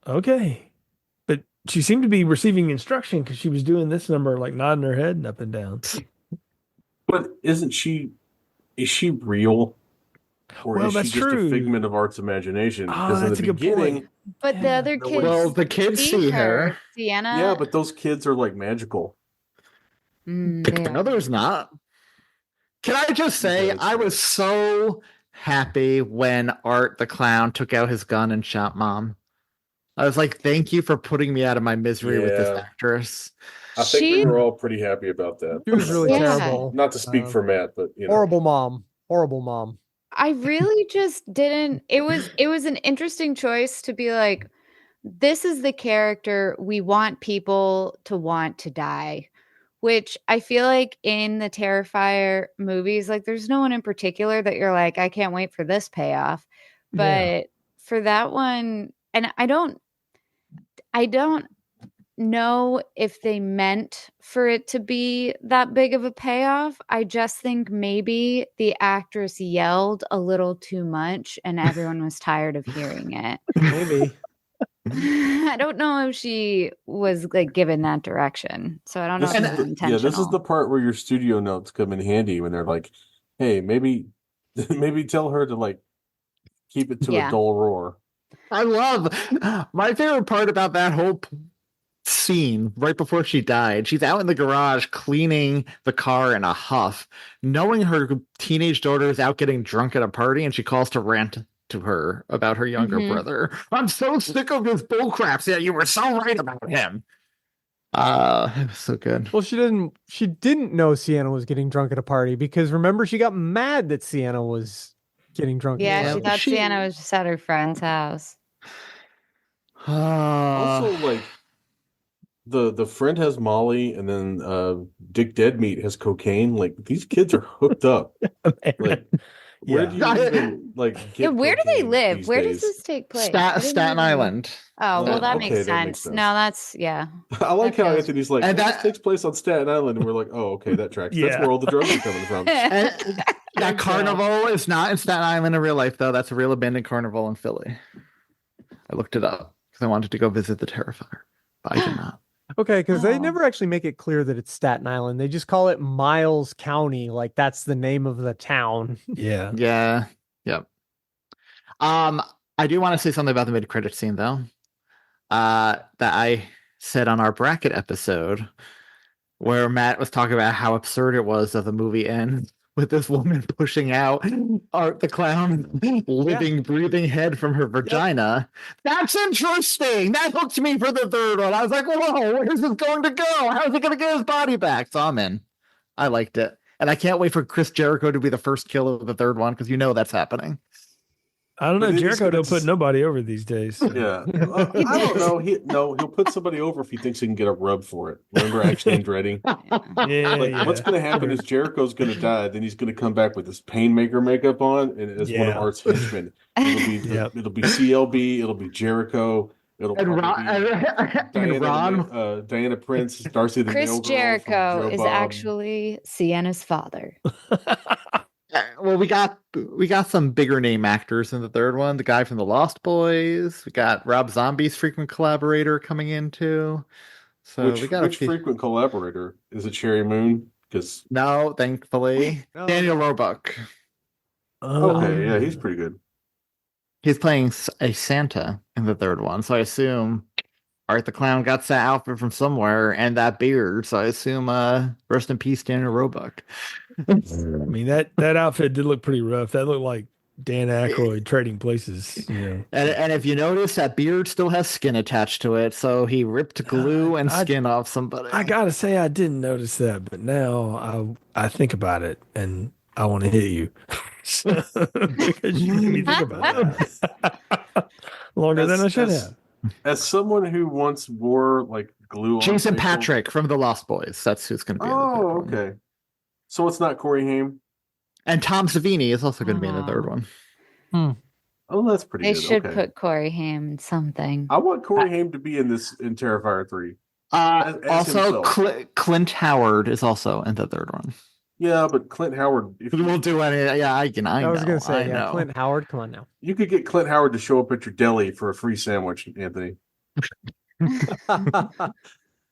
Okay, but she seemed to be receiving instruction because she was doing this number, like nodding her head and up and down. But isn't she is she real? Or Well, is she that's just a true. figment of Art's imagination? Oh, Because in the that's a good beginning, point. But the Yeah. other No, kids, Well, the kids see her. Sienna. yeah, but those kids are like magical. They The are. other's not. Can I just say, Yeah, that's I true. was so happy when Art the clown took out his gun and shot Mom. I was like, thank you for putting me out of my misery with this Yeah. actress. I think we She- were all pretty happy about that. She was really Yeah. terrible. Not to speak for Matt, but you know. Horrible mom. Horrible mom. I really just didn't. It was an interesting choice to be like, this is the character we want people to want to die. Which I feel like in the Terrifier movies, like there's no one in particular that you're like, I can't wait for this payoff. But for that one, and I don't know if they meant for it to be that big of a payoff. I just think maybe the actress yelled a little too much and everyone was tired of hearing it. Maybe. I don't know if she was like given that direction. So I don't know This if is it was the, intentional. this is the part where your studio notes come in handy when they're like, "Hey, maybe tell her to like keep it to a dull roar." I love my favorite part about that whole scene right before she died. She's out in the garage cleaning the car in a huff, knowing her teenage daughter is out getting drunk at a party, and she calls to rant to her about her younger brother. I'm so sick of this bullcrap. Yeah, you were so right about him. It was so good. Well, she didn't know Sienna was getting drunk at a party because remember she got mad that Sienna was getting drunk. Yeah, she thought Sienna was just at her friend's house. Also, like the friend has Molly, and then Dick Deadmeat has cocaine. Like these kids are hooked up. Like where do you even like get where do they cocaine live? these Where days? does this take place? I didn't Staten even- Island. Oh, well, that Okay, makes that makes sense. sense. No, that's yeah. I like That how feels- Anthony's like, And this that- takes place on Staten Island, and we're like, oh, okay, that tracks. That's Yeah. where all the drugs are coming from. And that carnival is not in Staten Island in real life, though. That's a real abandoned carnival in Philly. I looked it up because I wanted to go visit the Terrifier, but I did not. Okay, because they Oh. never actually make it clear that it's Staten Island. They just call it Miles County, like that's the name of the town. Yeah. Yeah. Yep. I do want to say something about the mid-credit scene, though. That I said on our bracket episode, where Matt was talking about how absurd it was that the movie ends with this woman pushing out Art the Clown, living, breathing head from her vagina. That's interesting. That hooked me for the third one. I was like, whoa, where's this going to go? How is he going to get his body back? So I'm in. I liked it. And I can't wait for Chris Jericho to be the first kill of the third one because you know that's happening. I don't But know. then he's Jericho gonna don't put just- nobody over these days. so. Yeah, I don't know. He'll put somebody over if he thinks he can get a rub for it. Remember, Action and Ready. Yeah, Like, what's going to happen is Jericho's going to die. Then he's going to come back with this Painmaker makeup on, and as one of Yeah. Art's henchmen. It'll be CLB. It'll be Jericho. It'll And probably be Ron, Diana Prince, Darcy the Chris Nail Girl from Jericho Joe is Bob. actually Sienna's father. well, we got some bigger name actors in the third one. The guy from the Lost Boys. We got Rob Zombie's frequent collaborator coming in too. So we got which frequent collaborator is it? Cherry Moon? Because no, thankfully, No. Daniel Roebuck. okay, yeah, he's pretty good. He's playing a Santa in the third one, so I assume Art the Clown got that outfit from somewhere and that beard. So I assume, rest in peace, Daniel Roebuck. I mean that outfit did look pretty rough. That looked like Dan Aykroyd trading places. You know. And if you notice, that beard still has skin attached to it, so he ripped glue and skin off somebody. I gotta say I didn't notice that, but now I think about it and I want to hit you because you made me think about that longer than I should have. As someone who once wore like glue on Jason facial- Patrick from the Lost Boys. That's who's going to be. in the third Oh, one. okay. So it's not Corey Haim. And Tom Savini is also going to be in the third one. Oh, that's pretty They good. should Okay. put Corey Haim in something. I want Corey Haim to be in Terrifier 3. As Also, himself. Clint Howard is also in the third one. Yeah, but Clint Howard. If We won't do any. Yeah, I I was know. gonna say, I yeah, know. Clint Howard. Come on now. you could get Clint Howard to show up at your deli for a free sandwich, Anthony.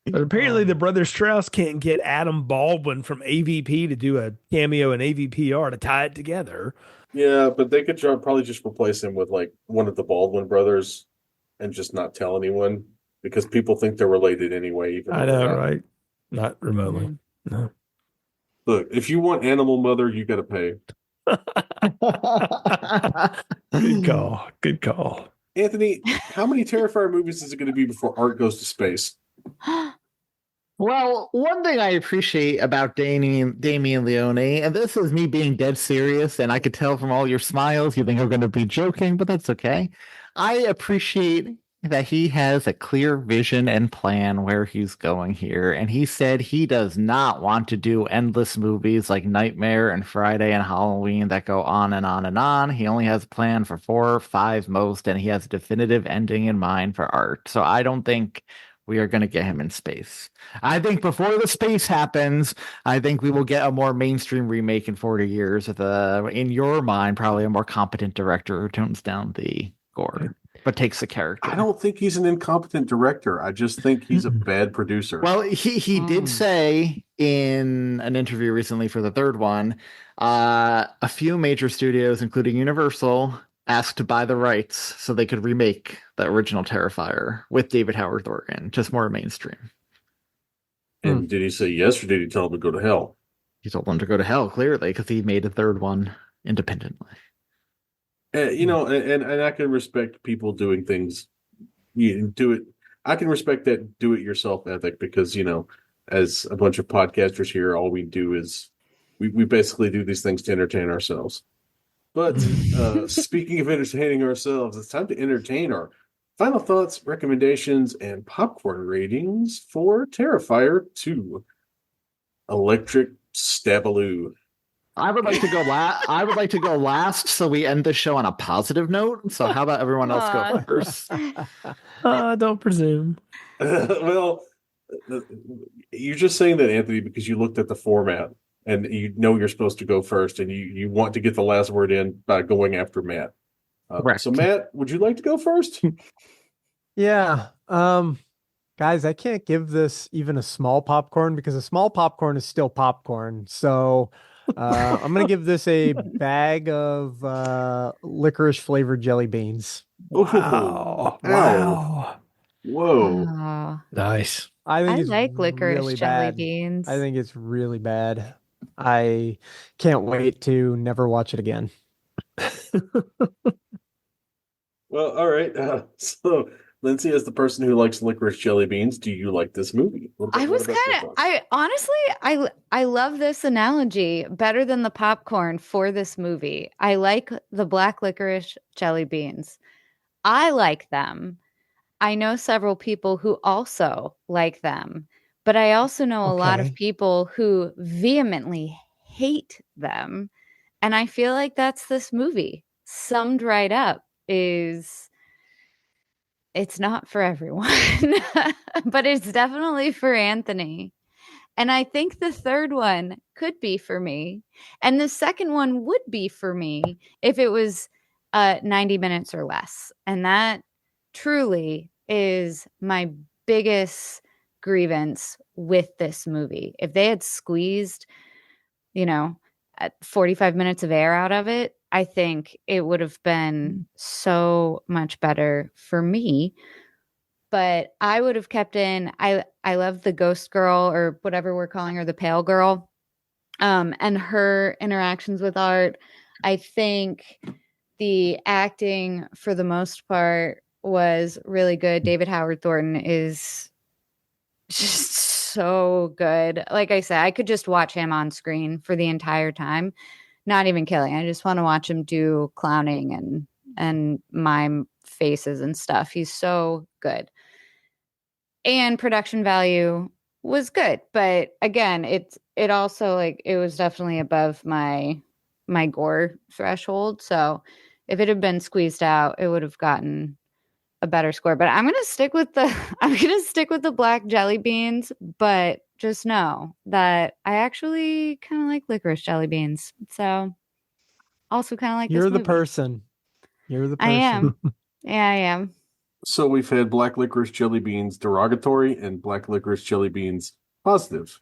But apparently, the brother Strauss can't get Adam Baldwin from AVP to do a cameo in AVPR to tie it together. Yeah, but they could probably just replace him with like one of the Baldwin brothers and just not tell anyone because people think they're related anyway. Even I though they're know, not. right? Not remotely. Mm. No. Look, if you want Animal Mother, you got to pay. Good call. Good call. Anthony, how many Terrifier movies is it going to be before Art goes to space? Well, one thing I appreciate about Damien Leone, and this is me being dead serious, and I could tell from all your smiles you think I'm going to be joking, but that's okay. I appreciate that he has a clear vision and plan where he's going here, and he said he does not want to do endless movies like Nightmare and Friday and Halloween that go on and on and on. He only has a plan for 4 or 5 most, and he has a definitive ending in mind for Art. So I don't think we are going to get him in space. I think before the space happens, I think we will get a more mainstream remake in 40 years with in your mind, probably a more competent director who tones down the gore, but takes the character. I don't think he's an incompetent director. I just think he's a bad producer. Well, he did say in an interview recently for the third one, a few major studios, including Universal, asked to buy the rights so they could remake the original Terrifier with David Howard Thornton, just more mainstream. And did he say yes or did he tell him to go to hell? He told them to go to hell, clearly, because he made a third one independently. You know, and I can respect people doing things. You do it. I can respect that do-it-yourself ethic because, you know, as a bunch of podcasters here, all we do is we basically do these things to entertain ourselves. But speaking of entertaining ourselves, it's time to entertain our final thoughts, recommendations, and popcorn ratings for Terrifier 2 Electric Stabaloo. I would like to go I would like to go last, so we end the show on a positive note. So how about everyone else go first? Don't presume. Well, you're just saying that, Anthony, because you looked at the format and you know you're supposed to go first, and you want to get the last word in by going after Matt. So, Matt, would you like to go first? Yeah. Guys, I can't give this even a small popcorn because a small popcorn is still popcorn. So I'm going to give this a bag of licorice flavored jelly beans. Wow. Ooh, Wow. Whoa. Oh, Nice. I think I it's like licorice really jelly bad. beans. I think it's really bad. I can't wait to never watch it again. Well, all right. So, Lindsay, as the person who likes licorice jelly beans, do you like this movie? I was kind of, I honestly, I love this analogy better than the popcorn for this movie. I like the black licorice jelly beans. I like them. I know several people who also like them, but I also know a lot of Okay. people who vehemently hate them. And I feel like that's this movie summed right up is it's not for everyone, but it's definitely for Anthony. And I think the third one could be for me. And the second one would be for me if it was 90 minutes or less. And that truly is my biggest grievance with this movie. If they had squeezed, 45 minutes of air out of it, I think it would have been so much better for me. But I would have kept in, I love the ghost girl or whatever we're calling her, the pale girl, and her interactions with Art. I think the acting for the most part was really good. David Howard Thornton is just so good. Like I said, I could just watch him on screen for the entire time. Not even killing. I just want to watch him do clowning and mime faces and stuff. He's so good. And production value was good. But again, it also it was definitely above my gore threshold. So if it had been squeezed out, it would have gotten a better score. But I'm gonna stick with the black jelly beans, but just know that I actually kind of like licorice jelly beans. So also kind of like You're this the movie. person. You're the person. I am. Yeah, I am. So we've had black licorice jelly beans derogatory and black licorice jelly beans positive.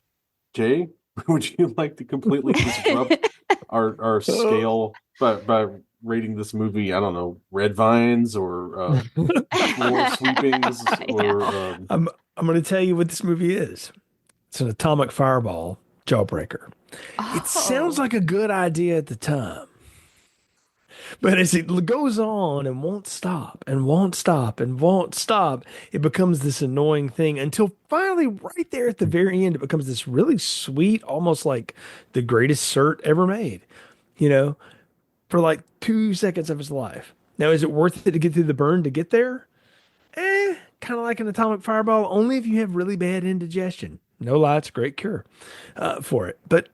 Jay, would you like to completely disrupt our scale by rating this movie? I don't know, red vines or floor sweepings or I'm going to tell you what this movie is. It's an atomic fireball jawbreaker. It sounds like a good idea at the time. But as it goes on and won't stop and won't stop and won't stop, it becomes this annoying thing until finally, right there at the very end, it becomes this really sweet, almost like the greatest cert ever made, you know, for like 2 seconds of his life. Now, is it worth it to get through the burn to get there? Kind of like an atomic fireball, only if you have really bad indigestion. No lie, it's a great cure for it. But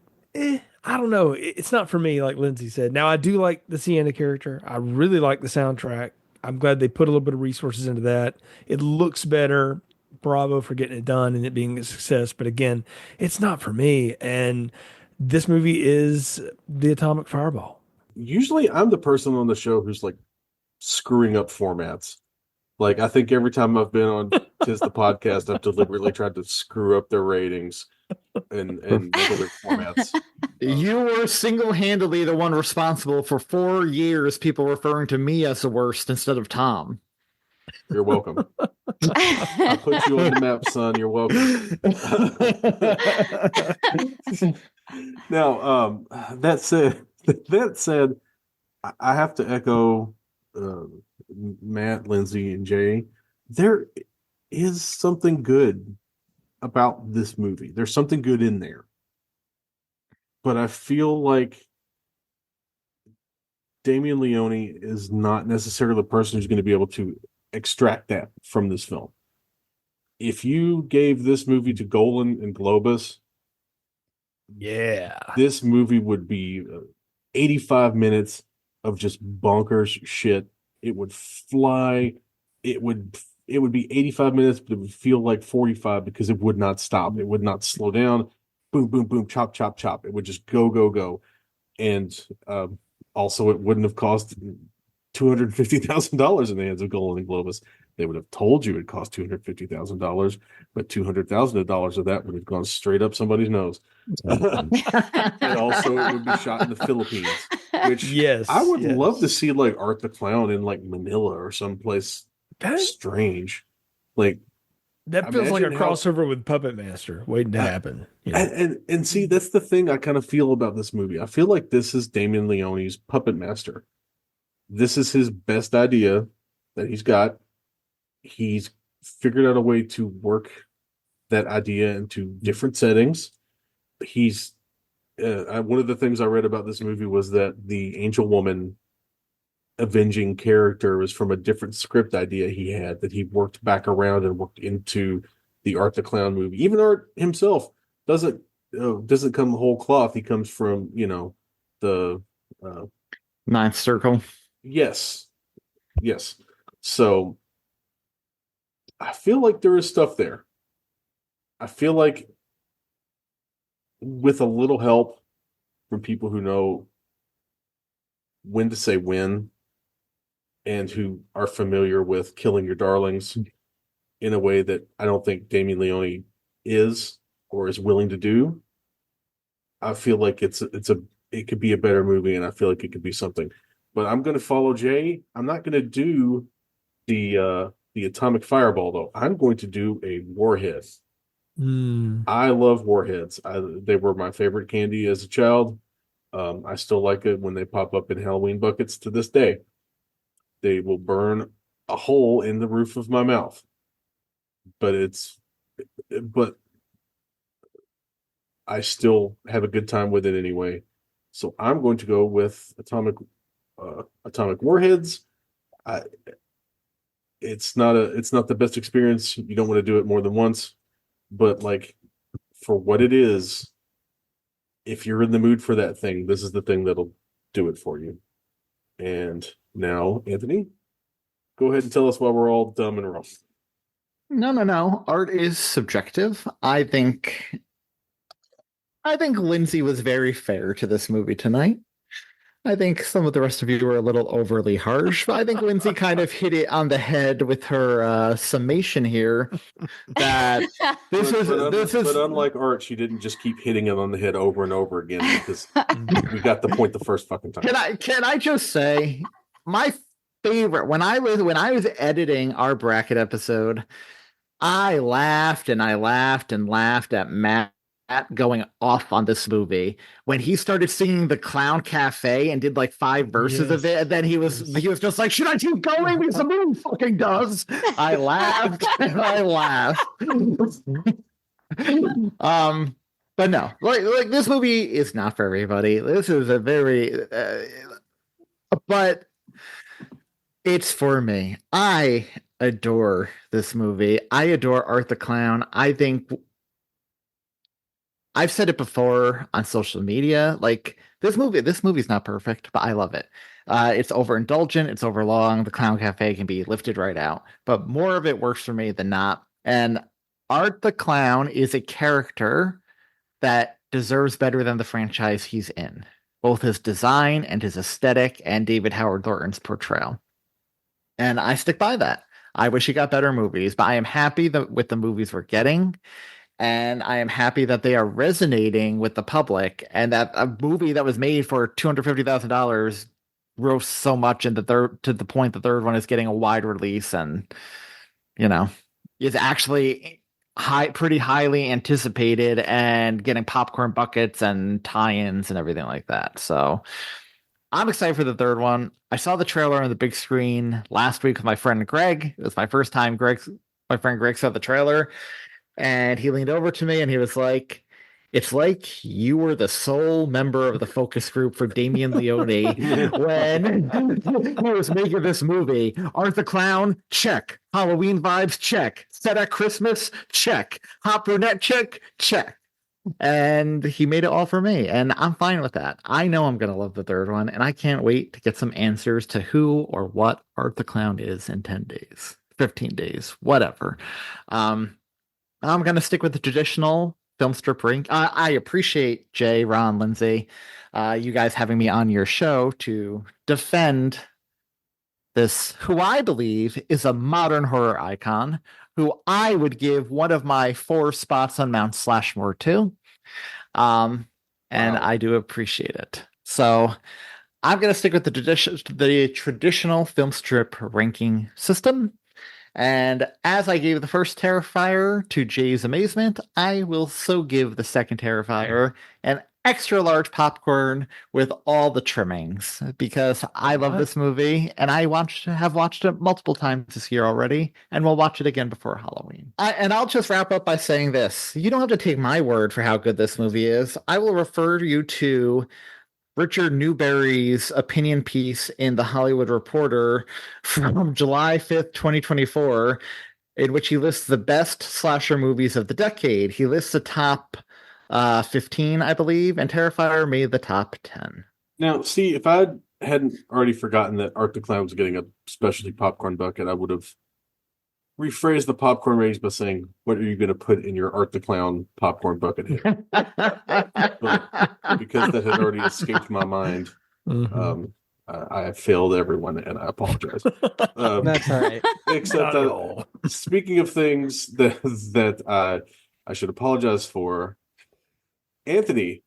I don't know. It's not for me, like Lindsay said. Now, I do like the Sienna character. I really like the soundtrack. I'm glad they put a little bit of resources into that. It looks better. Bravo for getting it done and it being a success. But again, it's not for me. And this movie is the atomic fireball. usually I'm the person on the show who's like screwing up formats. Like I think every time I've been on Tis the Podcast, I've deliberately tried to screw up their ratings and other formats. You were single-handedly the one responsible for 4 years people referring to me as the worst instead of Tom. You're welcome. I put you on the map, son. You're welcome. Now, that said, I have to echo Matt, Lindsay, and Jay. There is something good about this movie. There's something good in there. But I feel like Damien Leone is not necessarily the person who's going to be able to extract that from this film. If you gave this movie to Golan and Globus, Yeah. this movie would be 85 minutes of just bonkers shit. It would fly. It would be 85 minutes, but it would feel like 45 because it would not stop. It would not slow down. Boom, boom, boom, chop, chop, chop. It would just go, go, go. And also, it wouldn't have cost $250,000 in the hands of Golan and Globus. They would have told you it cost $250,000, but $200,000 of that would have gone straight up somebody's nose. And also, it would be shot in the Philippines, which Yes, I would yes. love to see, like Art the Clown in like Manila or someplace strange. Like That feels like a imagine how- crossover with Puppet Master waiting to happen. You know? and see, that's the thing I kind of feel about this movie. I feel like this is Damien Leone's Puppet Master. This is his best idea that he's got. He's figured out a way to work that idea into different settings. He's one of the things I read about this movie was that the Angel Woman avenging character was from a different script idea he had that he worked back around and worked into the Art the Clown movie. Even Art himself doesn't come whole cloth. He comes from the Ninth Circle. Yes. So I feel like there is stuff there. I feel like with a little help from people who know when to say when and who are familiar with killing your darlings in a way that I don't think Damien Leone is or is willing to do, I feel like it could be a better movie, and I feel like it could be something. But I'm going to follow Jay. I'm not going to do the atomic fireball though. I'm going to do a warhead. I love warheads. They were my favorite candy as a child. I still like it when they pop up in Halloween buckets to this day. They will burn a hole in the roof of my mouth. But I still have a good time with it anyway. So I'm going to go with atomic warheads. It's not the best experience. You don't want to do it more than once, but like for what it is, if you're in the mood for that thing, this is the thing that'll do it for you. And now, Anthony, go ahead and tell us why we're all dumb and wrong. No. Art is subjective. I think Lindsay was very fair to this movie tonight. I think some of the rest of you were a little overly harsh, but I think Lindsay kind of hit it on the head with her summation here. That but unlike Art, she didn't just keep hitting him on the head over and over again because we got the point the first fucking time. Can I just say my favorite when I was editing our bracket episode, I laughed and I laughed and laughed at Matt going off on this movie when he started singing the Clown Cafe and did like 5 verses of it, and then he was just like, should I keep going because the movie fucking does. I laughed and I laughed. But no, like this movie is not for everybody. This is a very but it's for me. I adore this movie. I adore Art the Clown. I think I've said it before on social media. Like this movie's not perfect, but I love it. It's overindulgent. It's overlong. The Clown Cafe can be lifted right out, but more of it works for me than not. And Art the Clown is a character that deserves better than the franchise he's in, both his design and his aesthetic, and David Howard Thornton's portrayal. And I stick by that. I wish he got better movies, but I am happy with the movies we're getting. And I am happy that they are resonating with the public, and that a movie that was made for $250,000 grossed so much to the point the third one is getting a wide release, and is actually pretty highly anticipated and getting popcorn buckets and tie-ins and everything like that. So I'm excited for the third one. I saw the trailer on the big screen last week with my friend Greg. It was my first time my friend Greg saw the trailer. And he leaned over to me and he was like, it's like you were the sole member of the focus group for Damien Leone when he was making this movie. Art the Clown, check. Halloween vibes, check. Set at Christmas, check. Hot brunette, check. And he made it all for me. And I'm fine with that. I know I'm going to love the third one. And I can't wait to get some answers to who or what Art the Clown is in 10 days, 15 days, whatever. I'm going to stick with the traditional film strip rank. I appreciate Jay, Ron, Lindsay, you guys having me on your show to defend this, who I believe is a modern horror icon, who I would give one of my 4 spots on Mount Slashmore to. And wow. I do appreciate it. So I'm going to stick with the traditional film strip ranking system. And as I gave the first Terrifier to Jay's amazement, I will so give the second Terrifier an extra large popcorn with all the trimmings, because I love this movie and I have watched it multiple times this year already, and we'll watch it again before Halloween. And I'll just wrap up by saying this. You don't have to take my word for how good this movie is. I will refer you to Richard Newberry's opinion piece in The Hollywood Reporter from July 5th, 2024, in which he lists the best slasher movies of the decade. He lists the top 15, I believe, and Terrifier made the top 10. Now, see, if I hadn't already forgotten that Art the Clown was getting a specialty popcorn bucket, I would have rephrased the popcorn ratings by saying, what are you going to put in your Art the Clown popcorn bucket here? But because that had already escaped my mind, I have failed everyone, and I apologize. That's all right. Except that, speaking of things that I should apologize for, Anthony,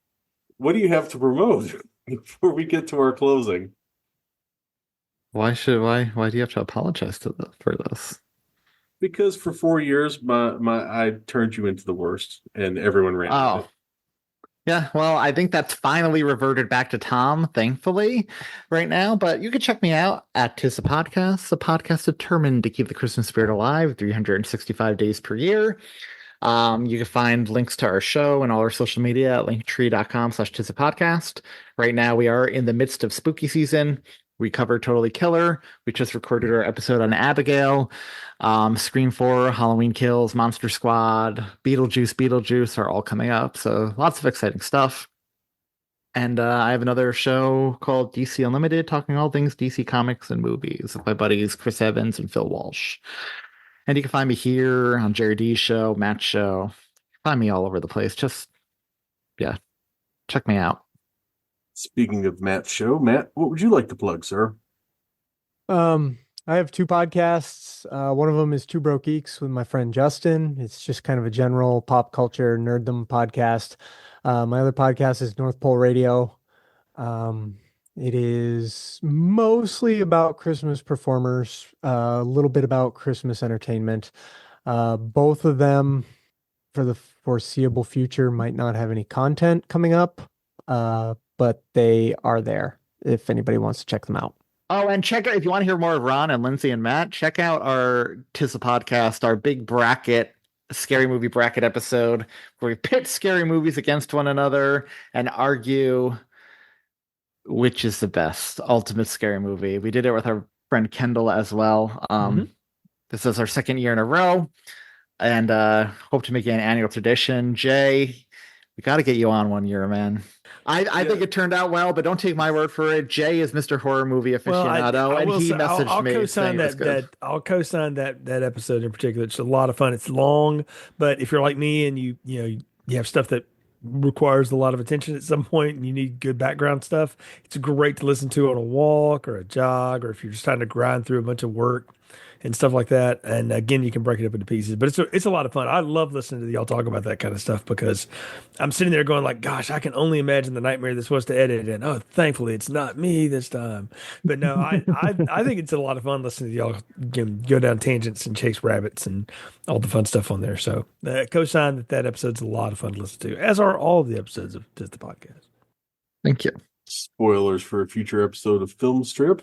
what do you have to promote before we get to our closing? Why do you have to apologize for this? Because for 4 years, I turned you into the worst, and everyone ran with it. Yeah, well, I think that's finally reverted back to Tom, thankfully, right now. But you can check me out at Tis a Podcast, a podcast determined to keep the Christmas spirit alive 365 days per year. You can find links to our show and all our social media at linktree.com/tisapodcast. Right now, we are in the midst of spooky season. We covered Totally Killer. We just recorded our episode on Abigail. Scream 4, Halloween Kills, Monster Squad, Beetlejuice are all coming up. So lots of exciting stuff. And I have another show called DC Unlimited, talking all things DC Comics and movies with my buddies Chris Evans and Phil Walsh. And you can find me here on Jerry D's show, Matt's show. Find me all over the place. Just, check me out. Speaking of Matt's show, Matt, what would you like to plug, sir? I have two podcasts. One of them is Two Broke Geeks with my friend Justin. It's just kind of a general pop culture nerddom podcast. My other podcast is North Pole Radio. It is mostly about Christmas performers, a little bit about Christmas entertainment. Both of them, for the foreseeable future, might not have any content coming up, but they are there if anybody wants to check them out. Oh, and check out, if you want to hear more of Ron and Lindsey and Matt, check out our Tis a Podcast, our big bracket, scary movie bracket episode, where we pit scary movies against one another and argue which is the best ultimate scary movie. We did it with our friend Kendall as well. This is our second year in a row, and hope to make it an annual tradition. Jay, we got to get you on one year, man. I think it turned out well, but don't take my word for it. Jay is Mr. Horror Movie Aficionado, and he messaged me. I'll co-sign that episode in particular. It's a lot of fun. It's long, but if you're like me and you have stuff that requires a lot of attention at some point and you need good background stuff, it's great to listen to on a walk or a jog, or if you're just trying to grind through a bunch of work and stuff like that. And again, you can break it up into pieces, but it's a lot of fun. I love listening to y'all talk about that kind of stuff because I'm sitting there going like, gosh, I can only imagine the nightmare this was to edit. And oh, thankfully it's not me this time. But no, I think it's a lot of fun listening to y'all go down tangents and chase rabbits and all the fun stuff on there. So co-sign that episode's a lot of fun to listen to, as are all of the episodes of Just the Podcast. Thank you. Spoilers for a future episode of Film Strip.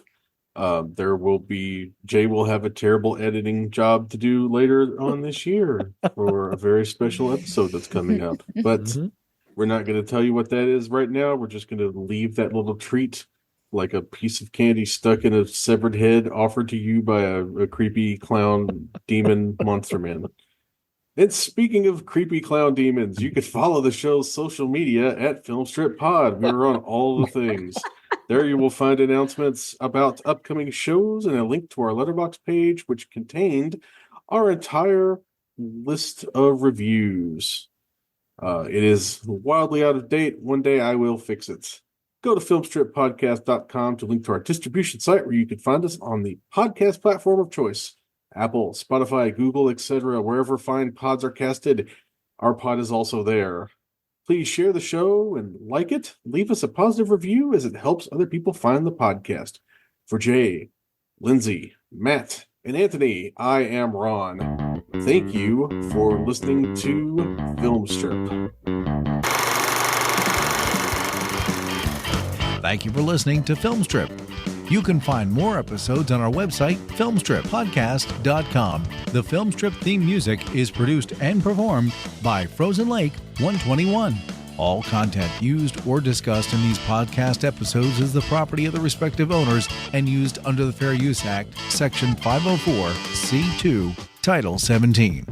Jay will have a terrible editing job to do later on this year for a very special episode that's coming up. But we're not going to tell you what that is right now. We're just going to leave that little treat like a piece of candy stuck in a severed head offered to you by a creepy clown demon monster man. And speaking of creepy clown demons, you could follow the show's social media at Film Strip Pod. We're on all the things. There you will find announcements about upcoming shows and a link to our Letterboxd page, which contained our entire list of reviews. It is wildly out of date. One day I will fix it. Go to filmstrippodcast.com to link to our distribution site where you can find us on the podcast platform of choice. Apple, Spotify, Google, etc. Wherever fine pods are casted, our pod is also there. Please share the show and like it. Leave us a positive review as it helps other people find the podcast. For Jay, Lindsey, Matt, and Anthony, I am Ron. Thank you for listening to Film Strip. Thank you for listening to Film Strip. You can find more episodes on our website, filmstrippodcast.com. The Film Strip theme music is produced and performed by Frozen Lake 121. All content used or discussed in these podcast episodes is the property of the respective owners and used under the Fair Use Act, Section 504, C2, Title 17.